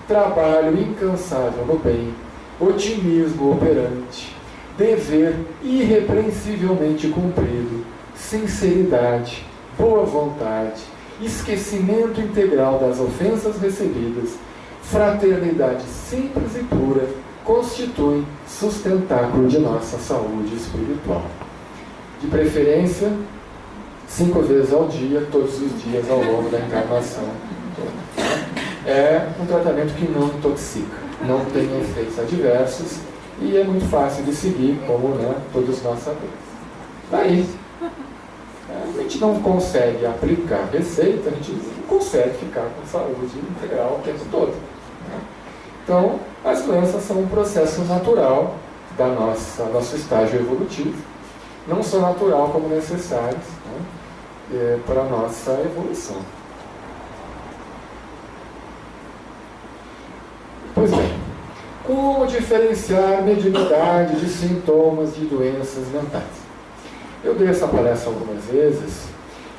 D: trabalho incansável no bem, otimismo operante, dever irrepreensivelmente cumprido, sinceridade, boa vontade, esquecimento integral das ofensas recebidas, fraternidade simples e pura, constituem sustentáculo de nossa saúde espiritual. De preferência, 5 vezes ao dia, todos os dias ao longo da encarnação. É um tratamento que não intoxica, não tem efeitos adversos e é muito fácil de seguir, como todos nós sabemos. Daí, a gente não consegue aplicar receita, a gente não consegue ficar com saúde integral o tempo todo. Então, as doenças são um processo natural da nosso estágio evolutivo, não só natural como necessários para a nossa evolução. Pois bem, como diferenciar mediunidade de sintomas de doenças mentais? Eu dei essa palestra algumas vezes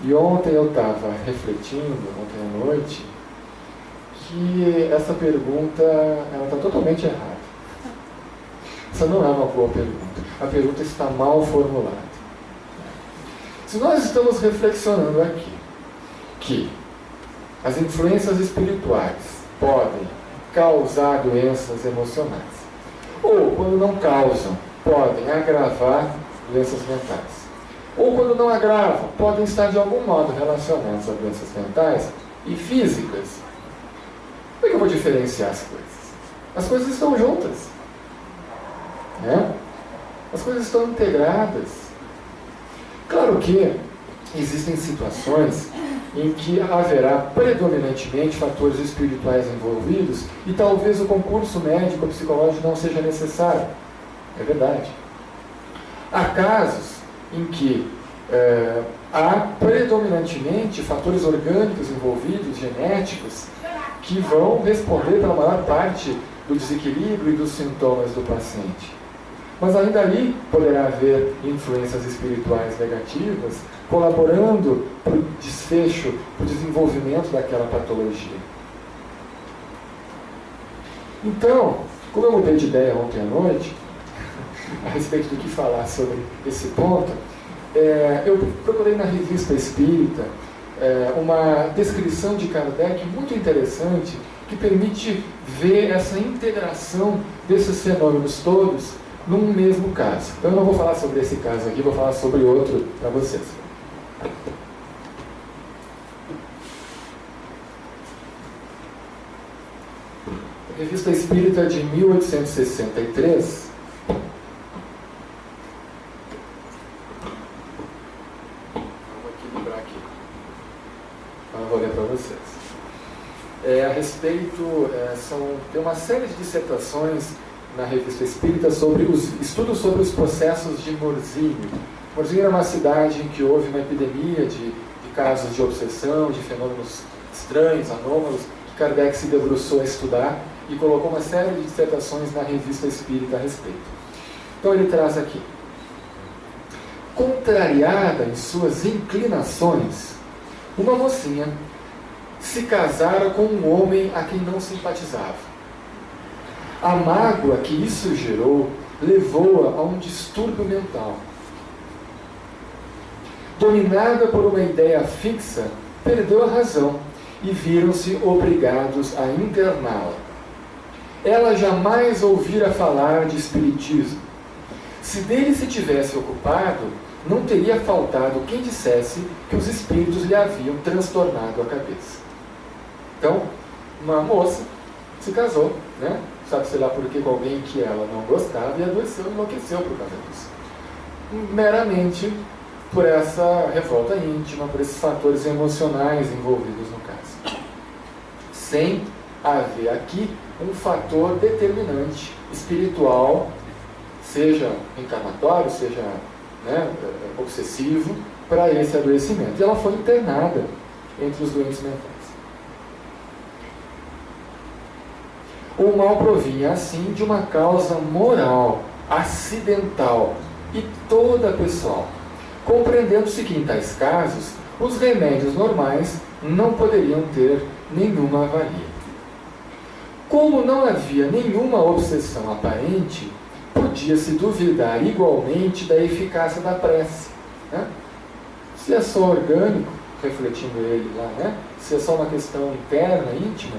D: e ontem eu estava refletindo, ontem à noite, que essa pergunta está totalmente errada. Essa não é uma boa pergunta. A pergunta está mal formulada. Se nós estamos reflexionando aqui que as influências espirituais podem causar doenças emocionais, ou quando não causam, podem agravar doenças mentais, ou quando não agravam, podem estar de algum modo relacionadas a doenças mentais e físicas, como é que eu vou diferenciar as coisas? As coisas estão juntas, né? As coisas estão integradas. Claro que existem situações em que haverá predominantemente fatores espirituais envolvidos e talvez o concurso médico ou psicológico não seja necessário. É verdade. Há casos em que há predominantemente fatores orgânicos envolvidos, genéticos, que vão responder pela maior parte do desequilíbrio e dos sintomas do paciente. Mas ainda ali poderá haver influências espirituais negativas colaborando para o desfecho, para o desenvolvimento daquela patologia. Então, como eu mudei de ideia ontem à noite, a respeito do que falar sobre esse ponto, eu procurei na Revista Espírita uma descrição de Kardec muito interessante que permite ver essa integração desses fenômenos todos num mesmo caso. Então eu não vou falar sobre esse caso aqui, vou falar sobre outro para vocês. Revista Espírita de 1863. Vamos equilibrar aqui. Então eu vou ler para vocês. A respeito, tem uma série de dissertações na Revista Espírita sobre estudos sobre os processos de Morzine. Morzine era uma cidade em que houve uma epidemia de casos de obsessão, de fenômenos estranhos, anômalos, que Kardec se debruçou a estudar e colocou uma série de dissertações na Revista Espírita a respeito. Então ele traz aqui: contrariada em suas inclinações, uma mocinha se casara com um homem a quem não simpatizava. A mágoa que isso gerou levou-a a um distúrbio mental. Dominada por uma ideia fixa, perdeu a razão e viram-se obrigados a interná-la. Ela jamais ouvira falar de espiritismo. Se dele se tivesse ocupado, não teria faltado quem dissesse que os espíritos lhe haviam transtornado a cabeça. Então, uma moça se casou, né? Sabe-se lá por que com alguém que ela não gostava, e adoeceu e enlouqueceu por causa disso. Meramente por essa revolta íntima, por esses fatores emocionais envolvidos no caso. Sem haver aqui um fator determinante espiritual, seja encarnatório, seja obsessivo, para esse adoecimento. E ela foi internada entre os doentes mentais. O mal provinha, assim, de uma causa moral, acidental e toda pessoal, compreendendo-se que, em tais casos, os remédios normais não poderiam ter nenhuma valia. Como não havia nenhuma obsessão aparente, podia-se duvidar igualmente da eficácia da prece. Né? Se é só orgânico, refletindo ele lá, né? Se é só uma questão interna, íntima,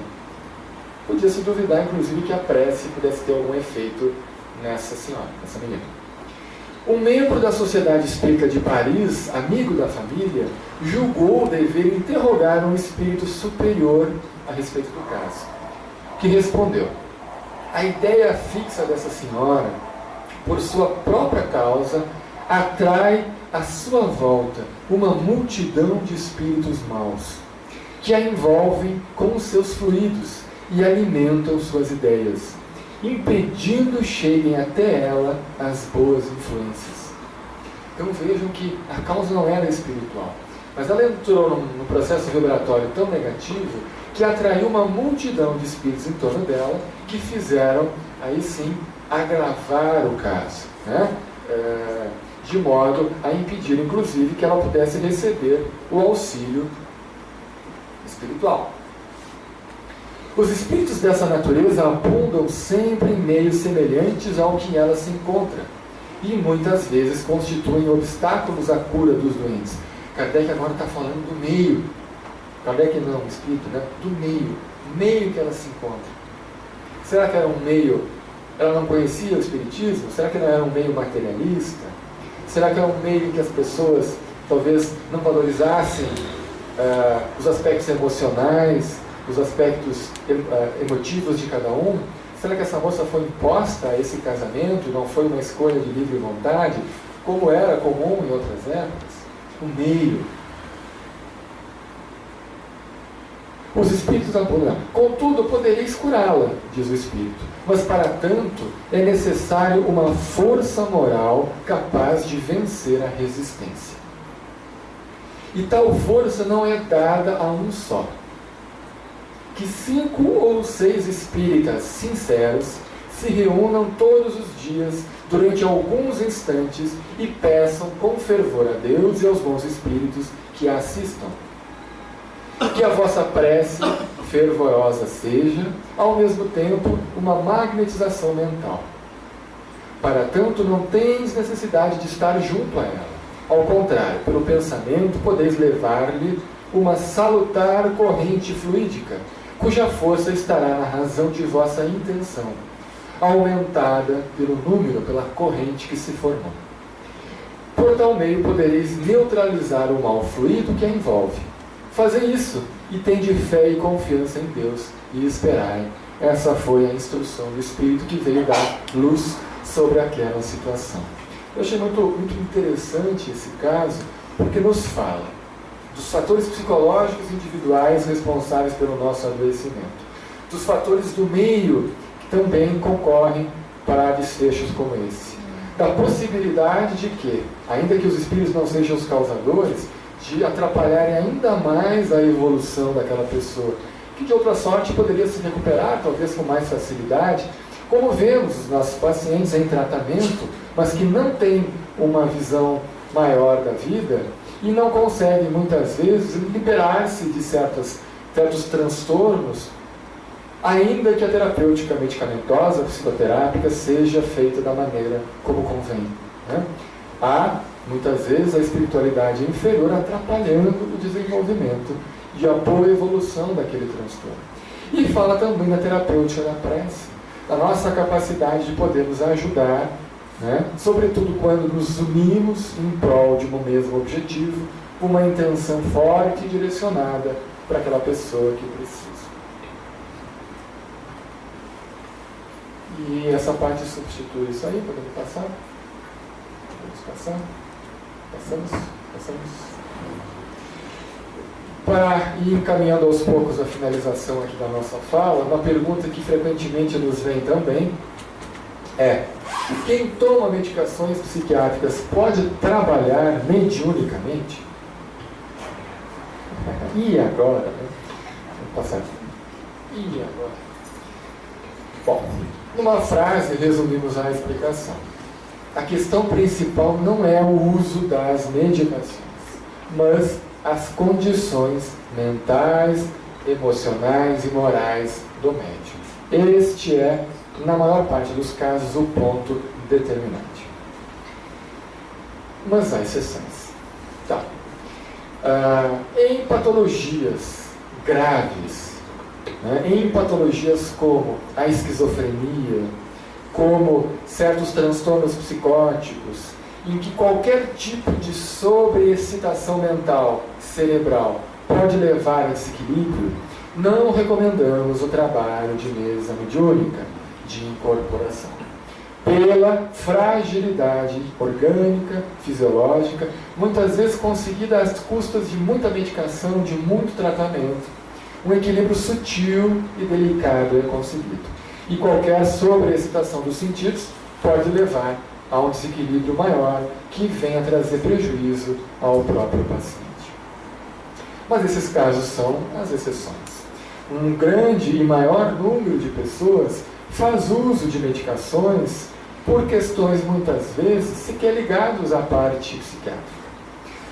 D: podia-se duvidar, inclusive, que a prece pudesse ter algum efeito nessa senhora, nessa menina. Um membro da Sociedade Espírita de Paris, amigo da família, julgou dever interrogar um espírito superior a respeito do caso, que respondeu: a ideia fixa dessa senhora, por sua própria causa, atrai à sua volta uma multidão de espíritos maus, que a envolvem com os seus fluidos e alimentam suas ideias, impedindo cheguem até ela as boas influências. Então vejam que a causa não era espiritual, mas ela entrou num processo vibratório tão negativo que atraiu uma multidão de espíritos em torno dela que fizeram, aí sim, agravar o caso, né? De modo a impedir, inclusive, que ela pudesse receber o auxílio espiritual. Os espíritos dessa natureza abundam sempre em meios semelhantes ao que ela se encontra e muitas vezes constituem obstáculos à cura dos doentes. Kardec agora está falando do meio. Kardec não, o espírito, né? Do meio que ela se encontra. Será que era um meio, ela não conhecia o espiritismo? Será que não era um meio materialista? Será que era um meio em que as pessoas talvez não valorizassem os aspectos emocionais, os aspectos emotivos de cada um? Será que essa moça foi imposta a esse casamento, não foi uma escolha de livre vontade, como era comum em outras épocas? O meio. Os espíritos abundam. Contudo, podereis curá-la, diz o espírito, mas para tanto é necessário uma força moral capaz de vencer a resistência. E tal força não é dada a um só. Que 5 ou 6 espíritas sinceros se reúnam todos os dias durante alguns instantes e peçam com fervor a Deus e aos bons espíritos que a assistam. Que a vossa prece fervorosa seja, ao mesmo tempo, uma magnetização mental. Para tanto, não tens necessidade de estar junto a ela. Ao contrário, pelo pensamento, podeis levar-lhe uma salutar corrente fluídica, cuja força estará na razão de vossa intenção, aumentada pelo número, pela corrente que se formou. Por tal meio podereis neutralizar o mal fluido que a envolve. Fazei isso e tende fé e confiança em Deus e esperai. Essa foi a instrução do Espírito que veio dar luz sobre aquela situação. Eu achei muito interessante esse caso, porque nos fala dos fatores psicológicos individuais responsáveis pelo nosso adoecimento, dos fatores do meio que também concorrem para desfechos como esse, da possibilidade de que, ainda que os espíritos não sejam os causadores, de atrapalharem ainda mais a evolução daquela pessoa, que de outra sorte poderia se recuperar, talvez com mais facilidade, como vemos os nossos pacientes em tratamento, mas que não têm uma visão maior da vida e não conseguem, muitas vezes, liberar-se de certos transtornos, ainda que a terapêutica medicamentosa, a psicoterápica, seja feita da maneira como convém, né? Há, muitas vezes, a espiritualidade inferior atrapalhando o desenvolvimento e a boa evolução daquele transtorno. E fala também na terapêutica da prece, da nossa capacidade de podermos ajudar, né? Sobretudo quando nos unimos em prol de um mesmo objetivo, uma intenção forte e direcionada para aquela pessoa que precisa. E essa parte substitui isso aí, podemos passar? Podemos passar? Passamos. Para ir encaminhando aos poucos a finalização aqui da nossa fala, uma pergunta que frequentemente nos vem também é: quem toma medicações psiquiátricas pode trabalhar mediunicamente? E agora? Né? Vamos passar. E agora? Bom, numa frase resumimos a explicação. A questão principal não é o uso das medicações, mas as condições mentais, emocionais e morais do médium. Este é, na maior parte dos casos, o ponto determinante. Mas há exceções. Tá. Em patologias graves, né, em patologias como a esquizofrenia, como certos transtornos psicóticos, em que qualquer tipo de sobreexcitação mental cerebral pode levar a desequilíbrio, não recomendamos o trabalho de mesa mediúnica, de incorporação. Pela fragilidade orgânica, fisiológica, muitas vezes conseguida às custas de muita medicação, de muito tratamento, um equilíbrio sutil e delicado é conseguido. E qualquer sobreexcitação dos sentidos pode levar a um desequilíbrio maior que venha trazer prejuízo ao próprio paciente. Mas esses casos são as exceções. Um grande e maior número de pessoas faz uso de medicações por questões muitas vezes sequer ligadas à parte psiquiátrica.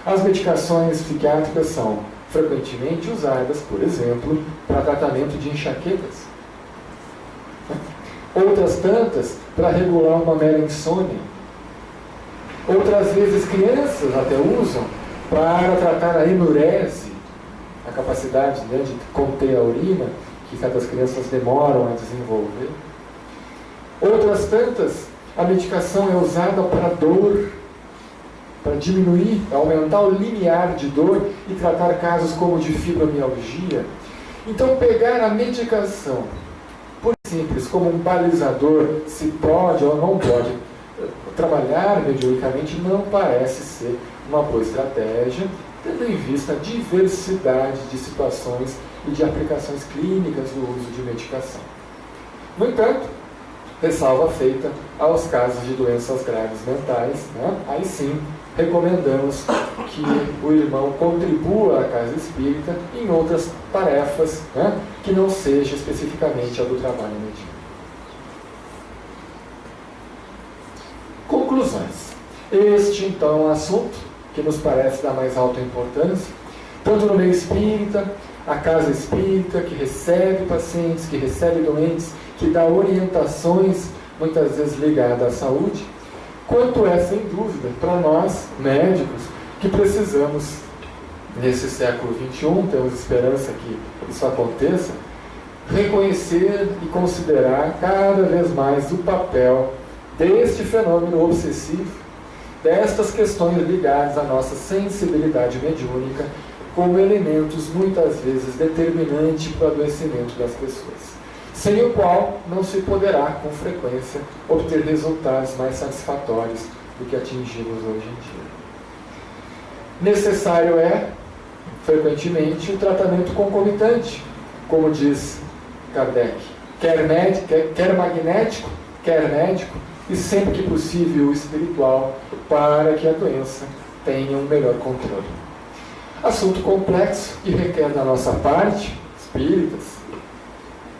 D: As medicações psiquiátricas são frequentemente usadas, por exemplo, para tratamento de enxaquecas. Outras tantas para regular uma mera insônia. Outras vezes crianças até usam para tratar a enurese, a capacidade, né, de conter a urina, que certas crianças demoram a desenvolver. Outras tantas, a medicação é usada para dor, para diminuir, aumentar o limiar de dor e tratar casos como de fibromialgia. Então, pegar a medicação, por simples, como um balizador, se pode ou não pode trabalhar mediunicamente, não parece ser uma boa estratégia, tendo em vista a diversidade de situações e de aplicações clínicas do uso de medicação. No entanto, ressalva feita aos casos de doenças graves mentais, né? Aí sim, recomendamos que o irmão contribua à casa espírita em outras tarefas, né, que não seja especificamente a do trabalho mediúnico. Conclusões. Este, então, é um assunto que nos parece da mais alta importância, tanto no meio espírita, a casa espírita, que recebe pacientes, que recebe doentes, que dá orientações, muitas vezes ligadas à saúde, quanto é, sem dúvida, para nós, médicos, que precisamos, nesse século XXI, temos esperança que isso aconteça, reconhecer e considerar cada vez mais o papel deste fenômeno obsessivo, destas questões ligadas à nossa sensibilidade mediúnica, como elementos, muitas vezes, determinantes para o adoecimento das pessoas, sem o qual não se poderá, com frequência, obter resultados mais satisfatórios do que atingimos hoje em dia. Necessário é, frequentemente, o tratamento concomitante, como diz Kardec, quer magnético, quer médico, e sempre que possível espiritual, para que a doença tenha um melhor controle. Assunto complexo e requer da nossa parte, espíritas,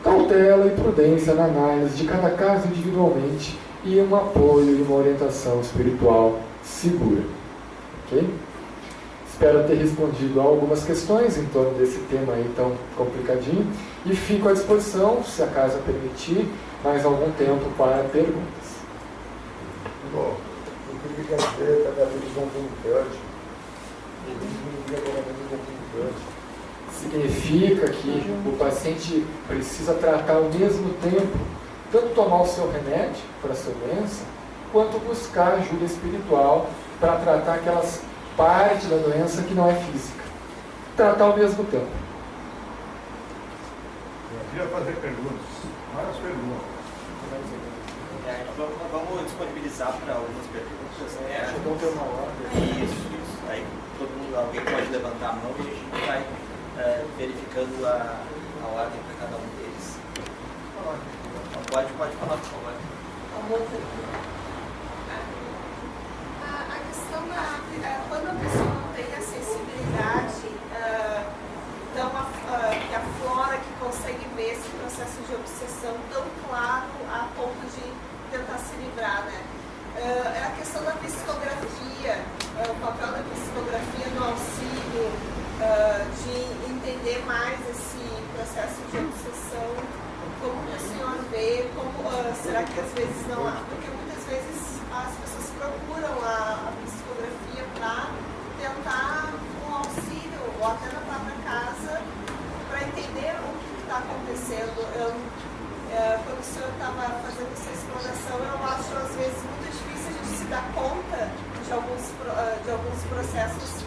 D: cautela e prudência na análise de cada caso individualmente e um apoio e uma orientação espiritual segura. Ok? Espero ter respondido a algumas questões em torno desse tema aí tão complicadinho e fico à disposição, se a casa permitir, mais algum tempo para perguntas.
E: Bom, o que quer dizer tratamento concomitante?
D: Significa que o paciente precisa tratar ao mesmo tempo, tanto tomar o seu remédio para a sua doença, quanto buscar ajuda espiritual para tratar aquelas partes da doença que não é física. Tratar ao mesmo tempo.
C: Eu queria fazer perguntas, várias perguntas.
A: Vamos disponibilizar para algumas perguntas, né?
D: Acho que vão ter uma ordem.
A: Isso. Aí todo mundo, alguém pode levantar a mão e a gente vai verificando a ordem para cada um deles. Então, pode falar, por favor.
F: A questão quando a pessoa não tem a sensibilidade que aflora, que consegue ver esse processo de obsessão tão claro a ponto de tentar se livrar, né? É a questão da psicografia, o papel da psicografia no auxílio, de entender mais esse processo de obsessão, como que o senhor vê, será que às vezes não há, porque muitas vezes as pessoas procuram a psicografia para tentar um auxílio, ou até na própria casa, para entender o que está acontecendo. Quando o senhor estava fazendo essa exploração, eu acho às vezes muito difícil a gente se dar conta de alguns processos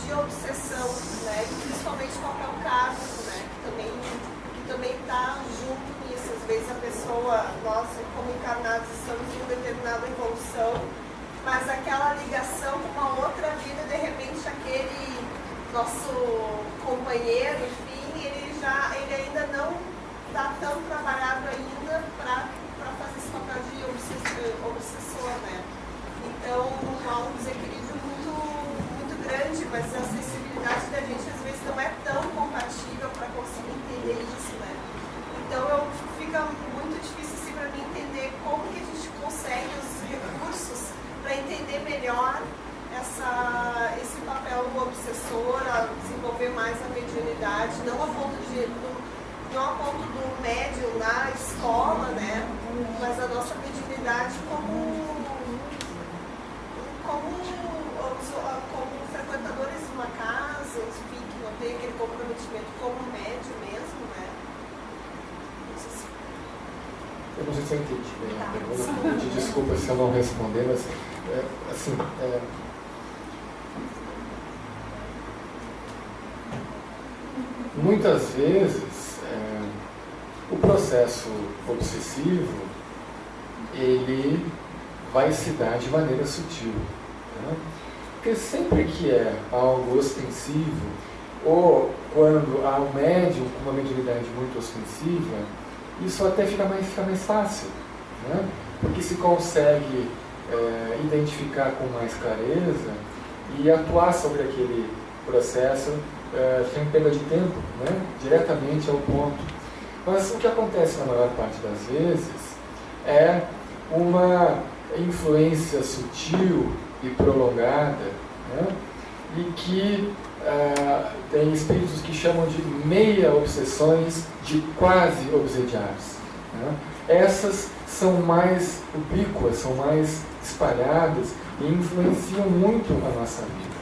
F: de obsessão, né? Principalmente qual é o caso, né? Que também está junto nisso. Às vezes a pessoa, nós como encarnados estamos em uma determinada evolução, mas aquela ligação com uma outra vida, de repente aquele nosso companheiro, enfim, ele ainda não está tão trabalhado ainda para fazer esse papel de obsessor, né? Então há um desequilíbrio muito grande, mas a sensibilidade da gente às vezes não é tão compatível para conseguir entender isso, né? Então fica muito difícil assim, para mim entender como que a gente consegue os recursos para entender melhor esse papel do obsessor, a desenvolver mais a
D: Eu não sei se eu entendi bem a pergunta, desculpa se eu não responder, mas muitas vezes o processo obsessivo ele vai se dar de maneira sutil, né? Porque sempre que é algo ostensivo, ou quando há um médium com uma mediunidade muito ostensiva, isso até fica mais fácil, né? Porque se consegue identificar com mais clareza e atuar sobre aquele processo sem perda de tempo, né? Diretamente ao ponto. Mas o que acontece na maior parte das vezes é uma influência sutil e prolongada, né? E que tem espíritos que chamam de meia obsessões, de quase obsediados, né? Essas são mais ubíquas, são mais espalhadas e influenciam muito a nossa vida.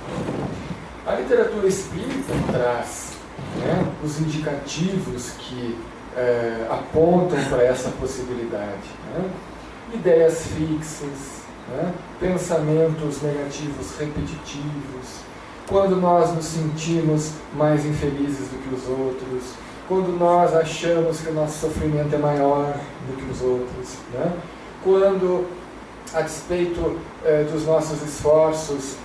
D: A literatura espírita traz, né, os indicativos que apontam para essa possibilidade, né? Ideias fixas, né? Pensamentos negativos repetitivos, quando nós nos sentimos mais infelizes do que os outros, quando nós achamos que o nosso sofrimento é maior do que os outros, né? Quando, a despeito dos nossos esforços,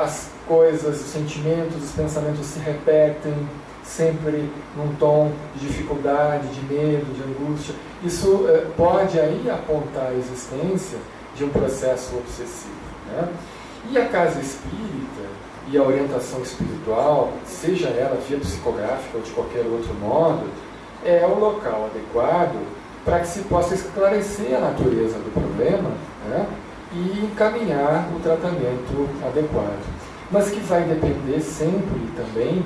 D: as coisas, os sentimentos, os pensamentos se repetem, sempre num tom de dificuldade, de medo, de angústia. Isso pode aí apontar a existência de um processo obsessivo, né? E a casa espírita e a orientação espiritual, seja ela via psicográfica ou de qualquer outro modo, é o local adequado para que se possa esclarecer a natureza do problema, né? E encaminhar o tratamento adequado. Mas que vai depender sempre também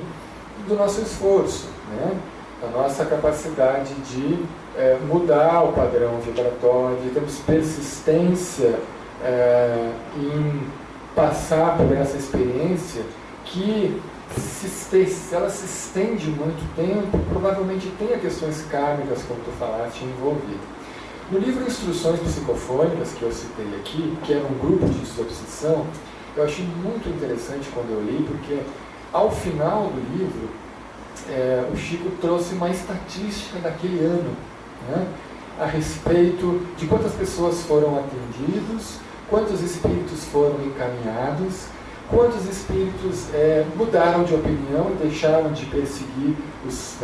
D: do nosso esforço, né? Da nossa capacidade de mudar o padrão vibratório, de termos persistência em passar por essa experiência que, se ela se estende muito tempo, provavelmente tenha questões kármicas, como tu falaste, envolvidas. No livro Instruções Psicofônicas, que eu citei aqui, que era um grupo de desobsessão, eu achei muito interessante quando eu li, porque ao final do livro, o Chico trouxe uma estatística daquele ano, né, a respeito de quantas pessoas foram atendidos, quantos espíritos foram encaminhados, quantos espíritos mudaram de opinião e deixaram de perseguir os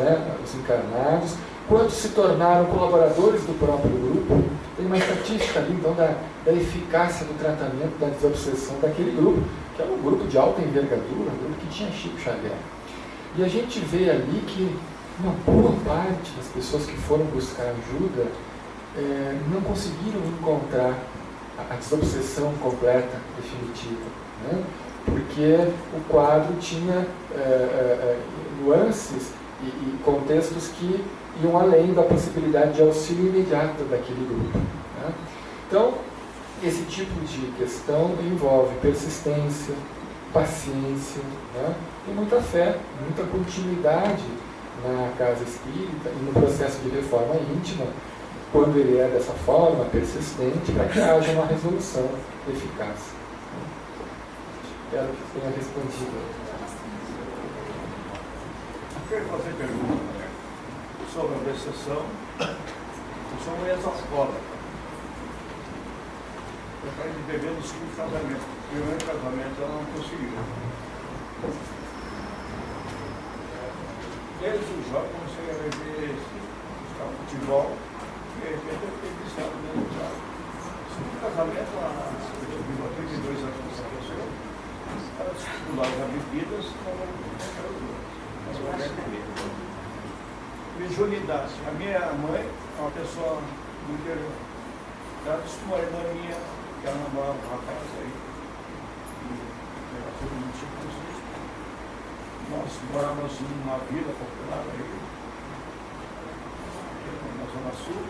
D: encarnados, quantos se tornaram colaboradores do próprio grupo. Tem uma estatística ali, então, da eficácia do tratamento da desobsessão daquele grupo, que era um grupo de alta envergadura, um grupo que tinha Chico Xavier. E a gente vê ali que uma boa parte das pessoas que foram buscar ajuda não conseguiram encontrar a desobsessão completa, definitiva, né? Porque o quadro tinha nuances e contextos que iam além da possibilidade de auxílio imediato daquele grupo, né? Então, esse tipo de questão envolve persistência, paciência, né? E muita fé, muita continuidade na casa espírita e no processo de reforma íntima, quando ele é dessa forma, persistente, para que haja uma resolução eficaz. Espero que tenha respondido.
C: Eu quero fazer pergunta, né, sobre a obsessão. Eu sou um ex-alcoólatra. Eu parei de beber no segundo casamento. No primeiro casamento ela não conseguiu. Desde o jovem comecei a beber, jogar futebol. De repente eu fiquei viciado dentro do carro. No segundo casamento, eu vivo há 32 anos com essa pessoa, ela descobriu as bebidas como as mulheres bebidas. Mediunidade. A minha mãe é uma pessoa do interior. Ela disse que uma irmã minha, que ela namorava um rapaz aí, e ela foi muito tipo. Nós morávamos numa vila popular aí, na Zona Sul.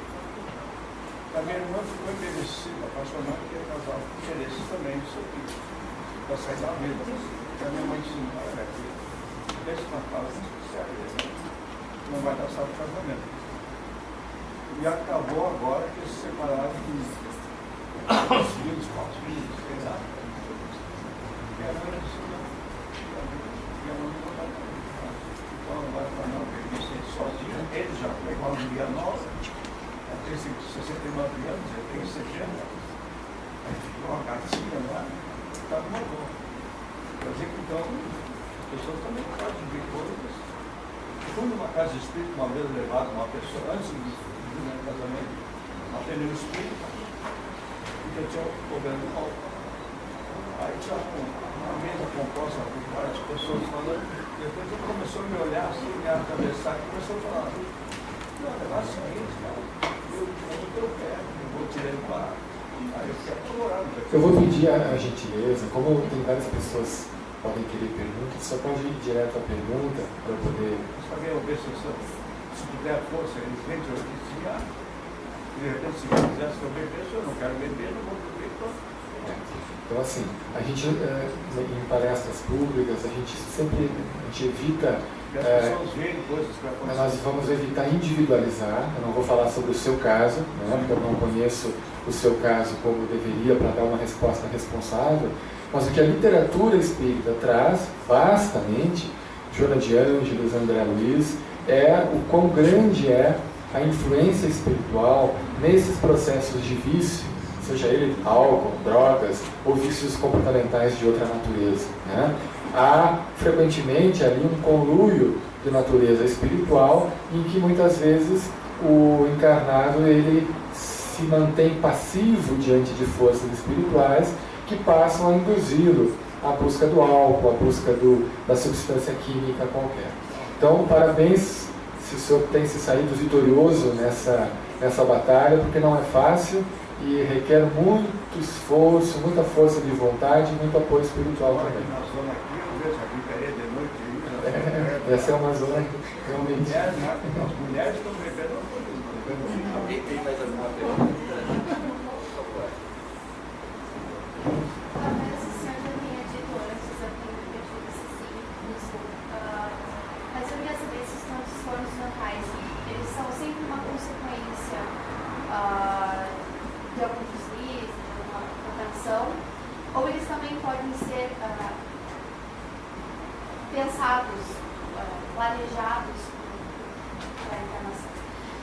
C: A minha irmã ficou envelhecida, apaixonada, que ia casar com interesses também disso aqui, para sair da vida. A minha mãe disse, olha, deixa na casa, não vai dar certo o casamento. E acabou agora que esse camarada que os filhos, 4 filhos, sei lá. Então agora para não perder sozinho, ele já pegou uma mulher nova, tem 69 anos, ele tem 60. Aí ficou uma gatinha lá, está numa boa. Quer dizer que então, as pessoas também podem ver coisas. Fui numa casa espírita, uma vez levado uma pessoa, antes do meu casamento, atendeu o espírito, porque eu tinha um problema de álcool. Aí tinha uma mesa composta por várias pessoas falando, depois ele começou a me olhar assim, me atravessar, e começou a falar, não, é o seguinte, cara, eu teu pé, eu vou te levar. Aí eu fiquei colorado.
D: Eu vou pedir a gentileza, como tem várias pessoas que podem querer perguntas, só pode ir direto à pergunta para eu poder.
C: Saber ver se puder força, ele vem de cigarro. De repente, se quisesse que eu bebesse, eu não quero beber, não vou beber, então.
D: Então, assim, a gente, em palestras públicas, a gente sempre evita.
C: E as pessoas veem coisas que acontecem.
D: Nós vamos evitar individualizar. Eu não vou falar sobre o seu caso, né, porque eu não conheço o seu caso como deveria para dar uma resposta responsável. Mas o que a literatura espírita traz, vastamente, Joana de Ângeles, André Luiz, é o quão grande é a influência espiritual nesses processos de vício, seja ele álcool, drogas ou vícios comportamentais de outra natureza, né? Há frequentemente ali um conluio de natureza espiritual em que muitas vezes o encarnado ele se mantém passivo diante de forças espirituais que passam a induzi-lo à busca do álcool, à busca da substância química qualquer. Então, parabéns se o senhor tem se saído vitorioso nessa batalha, porque não é fácil e requer muito esforço, muita força de vontade e muito apoio espiritual também.
C: Na zona aqui, eu vejo a gritaria de noite.
D: Essa é uma zona realmente.
C: As mulheres estão bebendo.
A: Alguém tem mais alguma pergunta?
G: Talvez o senhor já tenha dito antes, eu tenho repetido isso sim, desculpa. Mas eu queria saber se os transtornos mentais, eles são sempre uma consequência de algum deslize, de alguma contaminação, ou eles também podem ser pensados, planejados para a encarnação?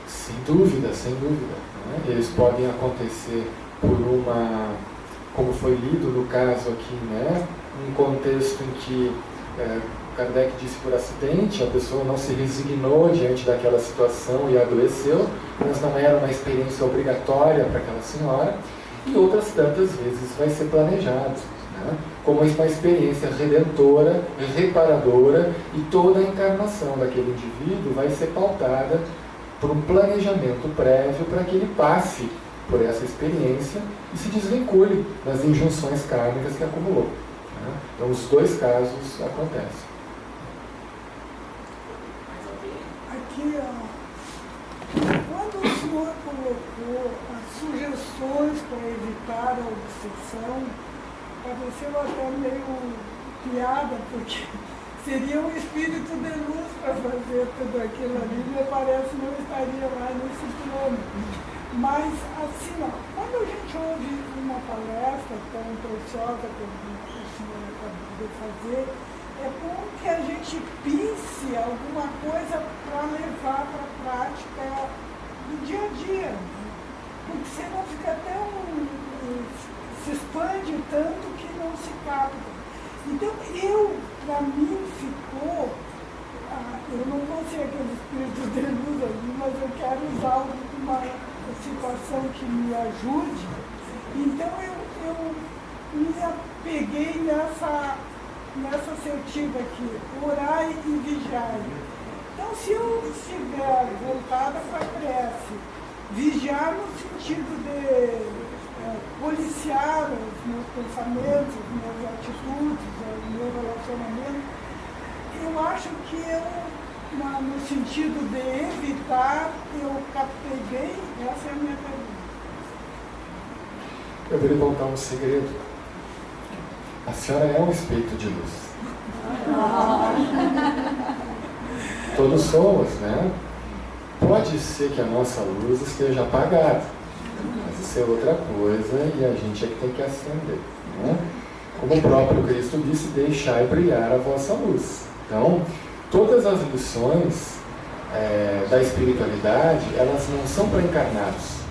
D: Sem dúvida, sem dúvida. Né? Eles podem acontecer por como foi lido no caso aqui, né? Um contexto em que Kardec disse por acidente, a pessoa não se resignou diante daquela situação e adoeceu, mas não era uma experiência obrigatória para aquela senhora, e outras tantas vezes vai ser planejado, né? Como uma experiência redentora, reparadora, e toda a encarnação daquele indivíduo vai ser pautada por um planejamento prévio para que ele passe por essa experiência e se desvincule das injunções kármicas que acumulou. Né? Então, os dois casos acontecem.
H: Aqui, quando o senhor colocou as sugestões para evitar a obsessão, pareceu até meio piada, porque seria um espírito de luz para fazer tudo aquilo ali, me parece que não estaria mais nesse plano. Mas, assim, quando a gente ouve uma palestra tão preciosa como o senhor acabou de fazer, é bom que a gente pense alguma coisa para levar para a prática do dia a dia, né? Porque senão fica se expande tanto que não se capta. Então, para mim, ficou, eu não vou ser aquele espírito de luz ali, mas eu quero usar uma situação que me ajude. Então, eu me apeguei nessa assertiva aqui, orai e vigiai. Então, se eu estiver voltada para a prece, vigiar no sentido de policiar os meus pensamentos, as minhas atitudes, o meu relacionamento, eu acho que no sentido de evitar, eu captei bem, essa é a minha pergunta.
D: Eu vou lhe contar um segredo. A senhora é um espírito de luz. Todos somos, né? Pode ser que a nossa luz esteja apagada, mas ser outra coisa e a gente é que tem que acender. Né? Como o próprio Cristo disse, deixai brilhar a vossa luz. Então, todas as lições da espiritualidade, elas não são para encarnados.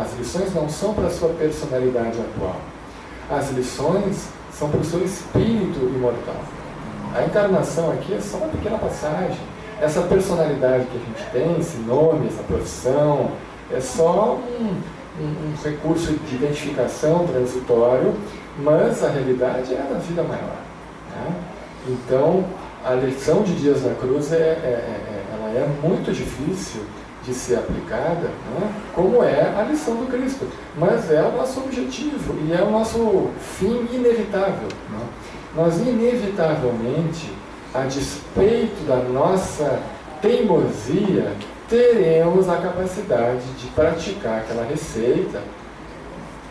D: As lições não são para a sua personalidade atual. As lições são para o seu espírito imortal. A encarnação aqui é só uma pequena passagem. Essa personalidade que a gente tem, esse nome, essa profissão, é só um recurso de identificação transitório, mas a realidade é a da vida maior. Né? Então, a lição de Dias da Cruz ela é muito difícil de ser aplicada, né? Como é a lição do Cristo, mas é o nosso objetivo e é o nosso fim inevitável. Né? Nós inevitavelmente, a despeito da nossa teimosia, teremos a capacidade de praticar aquela receita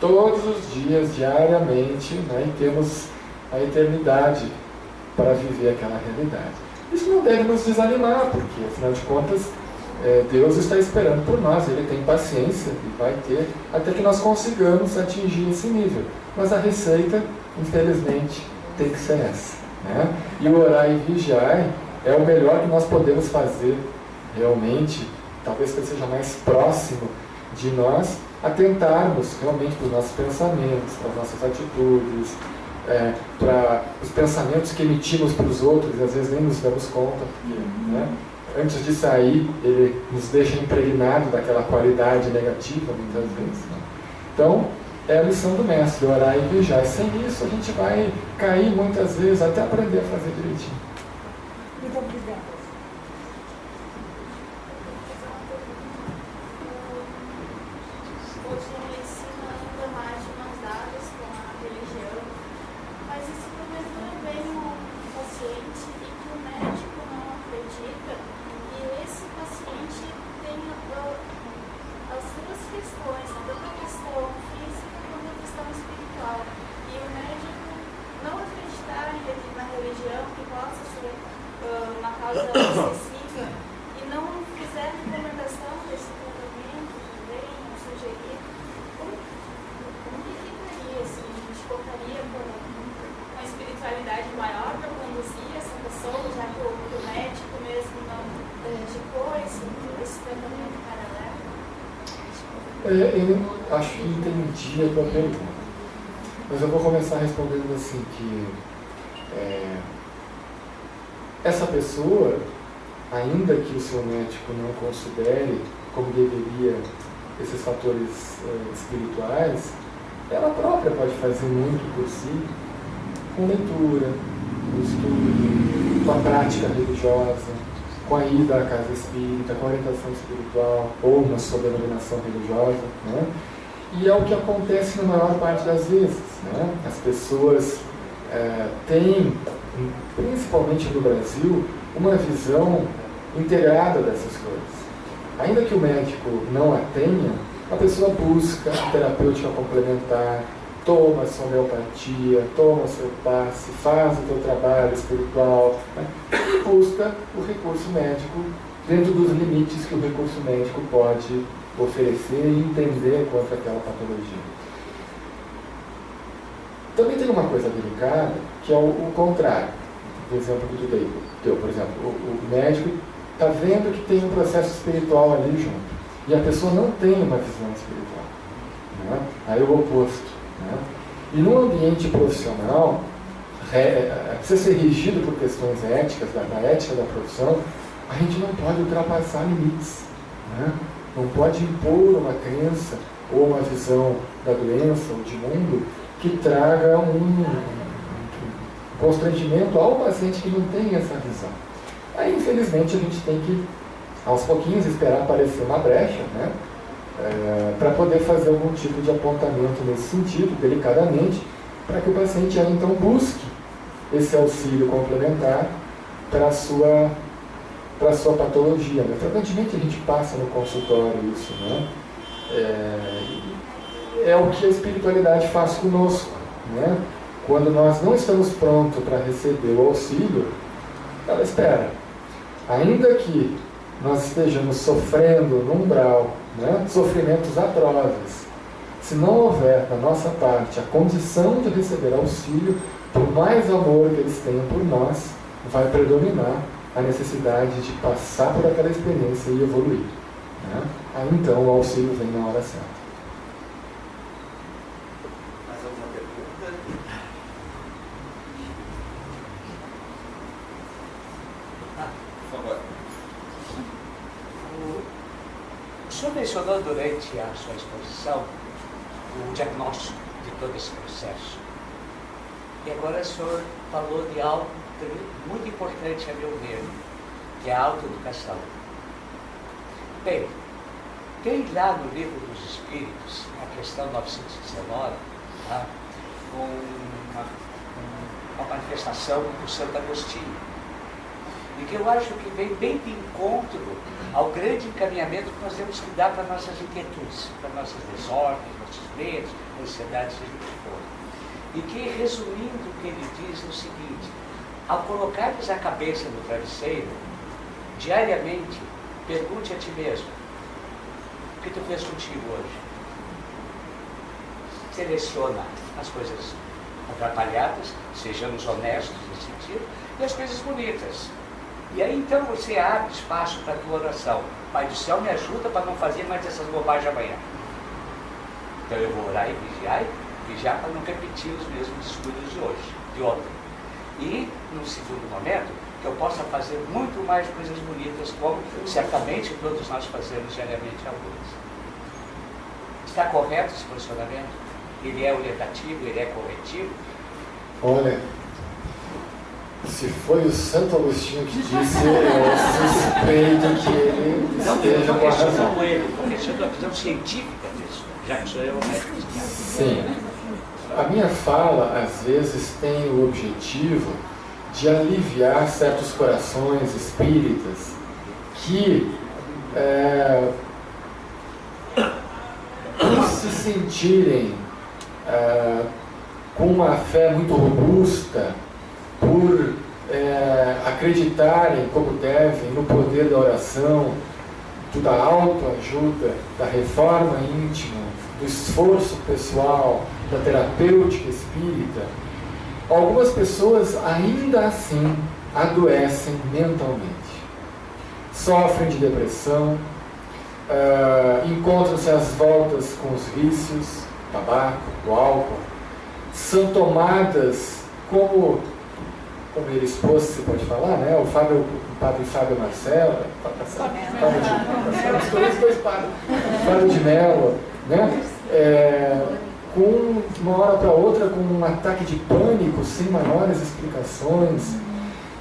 D: todos os dias, diariamente, né? E temos a eternidade para viver aquela realidade. Isso não deve nos desanimar, porque, afinal de contas, Deus está esperando por nós, Ele tem paciência e vai ter até que nós consigamos atingir esse nível. Mas a receita, infelizmente, tem que ser essa. Né? E o orar e vigiar é o melhor que nós podemos fazer, realmente, talvez que seja mais próximo de nós, atentarmos realmente para os nossos pensamentos, para as nossas atitudes, para os pensamentos que emitimos para os outros, e às vezes nem nos damos conta. Né? Antes de sair, ele nos deixa impregnado daquela qualidade negativa, muitas vezes. Né? Então, é a lição do mestre, orar e vigiar. E sem isso, a gente vai cair muitas vezes, até aprender a fazer direitinho.
H: Muito obrigada.
G: Hoje ele ensina ainda mais de mãos dadas com a religião, mas e se porventura vem um paciente e que o médico não acredita, e esse paciente tem as duas questões, tanto a questão física quanto a questão espiritual, e o médico não acreditar na religião, que possa ser uma causa excessiva, e não fizer recomendação desse tratamento também, não sugerir, como que ficaria assim? A gente contaria com uma espiritualidade maior para conduzir essa pessoa, já que o médico mesmo não indicou esse tratamento paralelo?
D: Eu acho que entendi a tua pergunta, mas eu vou começar respondendo assim, que essa pessoa, ainda que o seu médico não considere como deveria esses fatores espirituais, ela própria pode fazer muito por si, com leitura, com estudo, com a prática religiosa, com a ida à casa espírita, com a orientação espiritual ou na sua denominação religiosa. Né? E é o que acontece na maior parte das vezes. Né? As pessoas têm, principalmente no Brasil, uma visão integrada dessas coisas. Ainda que o médico não a tenha, a pessoa busca a terapêutica complementar, toma a sua homeopatia, toma o seu passe, faz o seu trabalho espiritual, né? E busca o recurso médico dentro dos limites que o recurso médico pode oferecer e entender quanto àquela patologia. Também tem uma coisa delicada, que é o contrário. O exemplo que tu deu, por exemplo, o médico está vendo que tem um processo espiritual ali junto, e a pessoa não tem uma visão espiritual. Né? Aí é o oposto. Né? E no ambiente profissional, precisa ser regido por questões éticas, da ética da profissão, a gente não pode ultrapassar limites. Né? Não pode impor uma crença ou uma visão da doença ou de mundo que traga um constrangimento ao paciente que não tem essa visão. Aí, infelizmente, a gente tem que, aos pouquinhos, esperar aparecer uma brecha, né? Para poder fazer algum tipo de apontamento nesse sentido, delicadamente, para que o paciente então busque esse auxílio complementar para a sua patologia. Né? Frequentemente a gente passa no consultório isso, né? É o que a espiritualidade faz conosco. Né? Quando nós não estamos prontos para receber o auxílio, ela espera. Ainda que nós estejamos sofrendo no umbral né, sofrimentos atrozes. Se não houver da nossa parte a condição de receber auxílio, por mais amor que eles tenham por nós, vai predominar a necessidade de passar por aquela experiência e evoluir. Né? Aí então o auxílio vem na hora certa.
A: Mais alguma pergunta? Por favor.
I: O senhor mencionou durante a sua exposição o diagnóstico de todo esse processo. E agora o senhor falou de algo muito importante, a meu ver, que é a autoeducação. Bem, tem lá no Livro dos Espíritos, a questão 919, tá? uma manifestação do Santo Agostinho, e que eu acho que vem bem de encontro ao grande encaminhamento que nós temos que dar para nossas inquietudes, para nossas desordens, nossos medos, ansiedades, seja o que for. E que, resumindo o que ele diz, é o seguinte: ao colocares a cabeça no travesseiro, diariamente, pergunte a ti mesmo: o que tu fez contigo hoje? Seleciona as coisas atrapalhadas, sejamos honestos nesse sentido, e as coisas bonitas. E aí então você abre espaço para a tua oração. Pai do céu, me ajuda para não fazer mais essas bobagens amanhã. Então eu vou orar e vigiar para não repetir os mesmos descuidos de ontem. E, num segundo momento, que eu possa fazer muito mais coisas bonitas, como certamente todos nós fazemos diariamente algumas. Está correto esse posicionamento? Ele é orientativo, ele é corretivo?
D: Olha, se foi o Santo Agostinho que disse, eu suspeito que ele esteja com a razão.
I: Não, ele, porque isso é a visão científica disso, já que sou eu o médico.
D: Sim. A minha fala, às vezes, tem o objetivo de aliviar certos corações espíritas que, por se sentirem com uma fé muito robusta, por acreditarem como devem no poder da oração, da autoajuda, da reforma íntima, do esforço pessoal, da terapêutica espírita, algumas pessoas ainda assim adoecem mentalmente. Sofrem de depressão, encontram-se às voltas com os vícios, tabaco, o álcool, são tomadas como ele expôs, se pode falar, né? O padre Fábio Marcelo, Fábio de Mello, né? Com uma hora para outra com um ataque de pânico sem maiores explicações.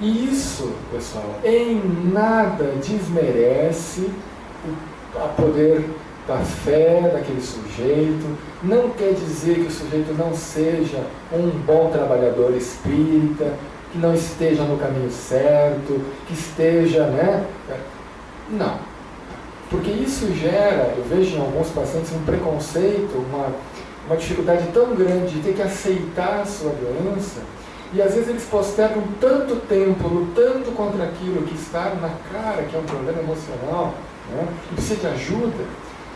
D: E isso, pessoal, em nada desmerece o poder da fé daquele sujeito. Não quer dizer que o sujeito não seja um bom trabalhador espírita, que não esteja no caminho certo, que esteja, né? Não. Porque isso gera, eu vejo em alguns pacientes, um preconceito, uma dificuldade tão grande de ter que aceitar a sua doença, e às vezes eles postergam tanto tempo lutando contra aquilo que está na cara, que é um problema emocional, né? E precisa de ajuda,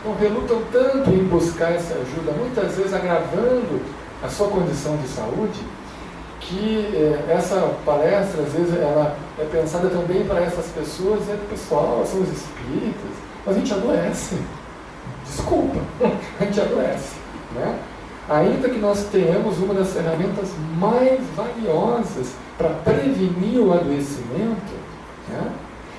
D: então relutam tanto em buscar essa ajuda, muitas vezes agravando a sua condição de saúde, que essa palestra, às vezes, ela é pensada também para essas pessoas, pessoal, são os espíritas, mas a gente adoece, desculpa, a gente adoece, né? Ainda que nós tenhamos uma das ferramentas mais valiosas para prevenir o adoecimento, né?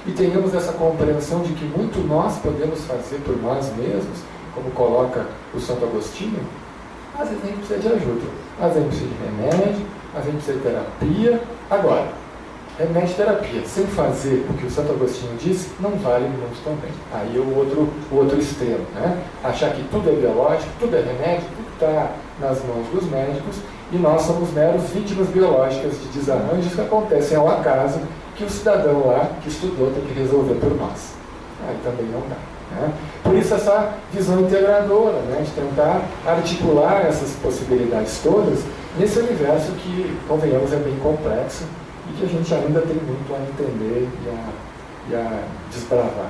D: E tenhamos essa compreensão de que muito nós podemos fazer por nós mesmos, como coloca o Santo Agostinho, às vezes a gente precisa de ajuda, às vezes a gente precisa de remédio, às vezes a gente precisa de terapia. Agora, remédio e terapia, sem fazer o que o Santo Agostinho disse, não vale muito também. Aí é o outro extremo, né? Achar que tudo é biológico, tudo é remédio, tudo está nas mãos dos médicos, e nós somos meros vítimas biológicas de desarranjos que acontecem ao acaso, que o cidadão lá que estudou tem que resolver por nós. Aí também não dá, né? Por isso essa visão integradora, né? De tentar articular essas possibilidades todas nesse universo que, convenhamos, é bem complexo e que a gente ainda tem muito a entender e a desbravar,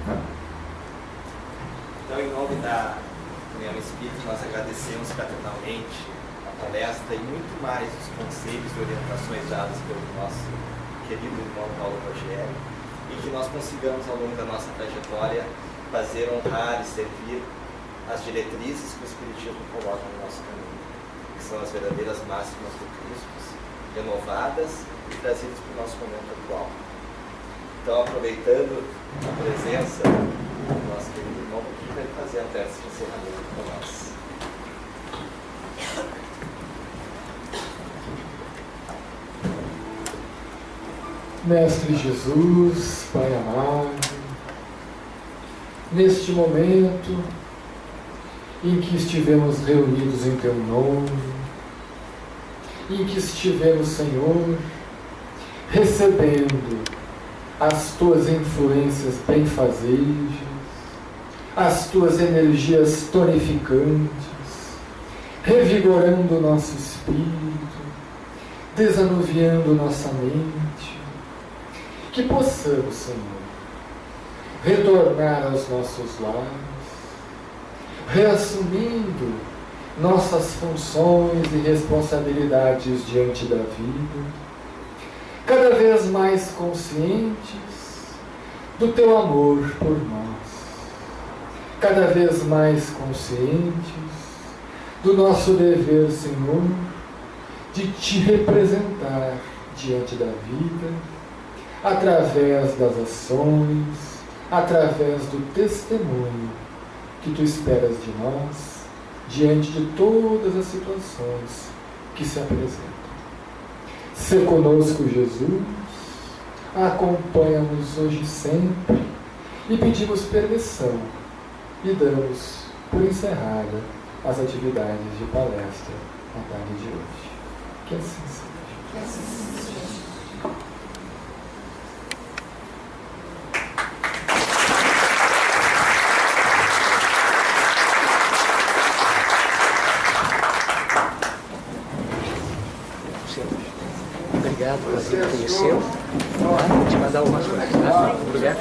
D: né?
A: Então, em nome da União Espírita, nós agradecemos fraternalmente a palestra e muito mais os conselhos e orientações dados pelo nosso querido irmão Paulo Rogério, e que nós consigamos, ao longo da nossa trajetória, fazer honrar e servir as diretrizes que o Espiritismo coloca no nosso caminho, que são as verdadeiras máximas do Cristo, renovadas e trazidas para o nosso momento atual. Então, aproveitando a presença do nosso querido irmão, que vai fazer a prece de encerramento com nós.
D: Mestre Jesus, Pai amado, neste momento em que estivemos reunidos em Teu nome, em que estivemos, Senhor, recebendo as Tuas influências benfazejas, as Tuas energias tonificantes, revigorando o nosso espírito, desanuviando nossa mente, que possamos, Senhor, retornar aos nossos lares, reassumindo nossas funções e responsabilidades diante da vida, cada vez mais conscientes do Teu amor por nós, cada vez mais conscientes do nosso dever, Senhor, de Te representar diante da vida, através das ações, através do testemunho que Tu esperas de nós, diante de todas as situações que se apresentam. Sê conosco, Jesus, acompanha-nos hoje e sempre, e pedimos permissão e damos por encerrada as atividades de palestra na tarde de hoje. Que assim seja.
F: Que assim seja.
I: Obrigado por vir conhecer. Vou te mandar umas coisas, tá? Obrigado.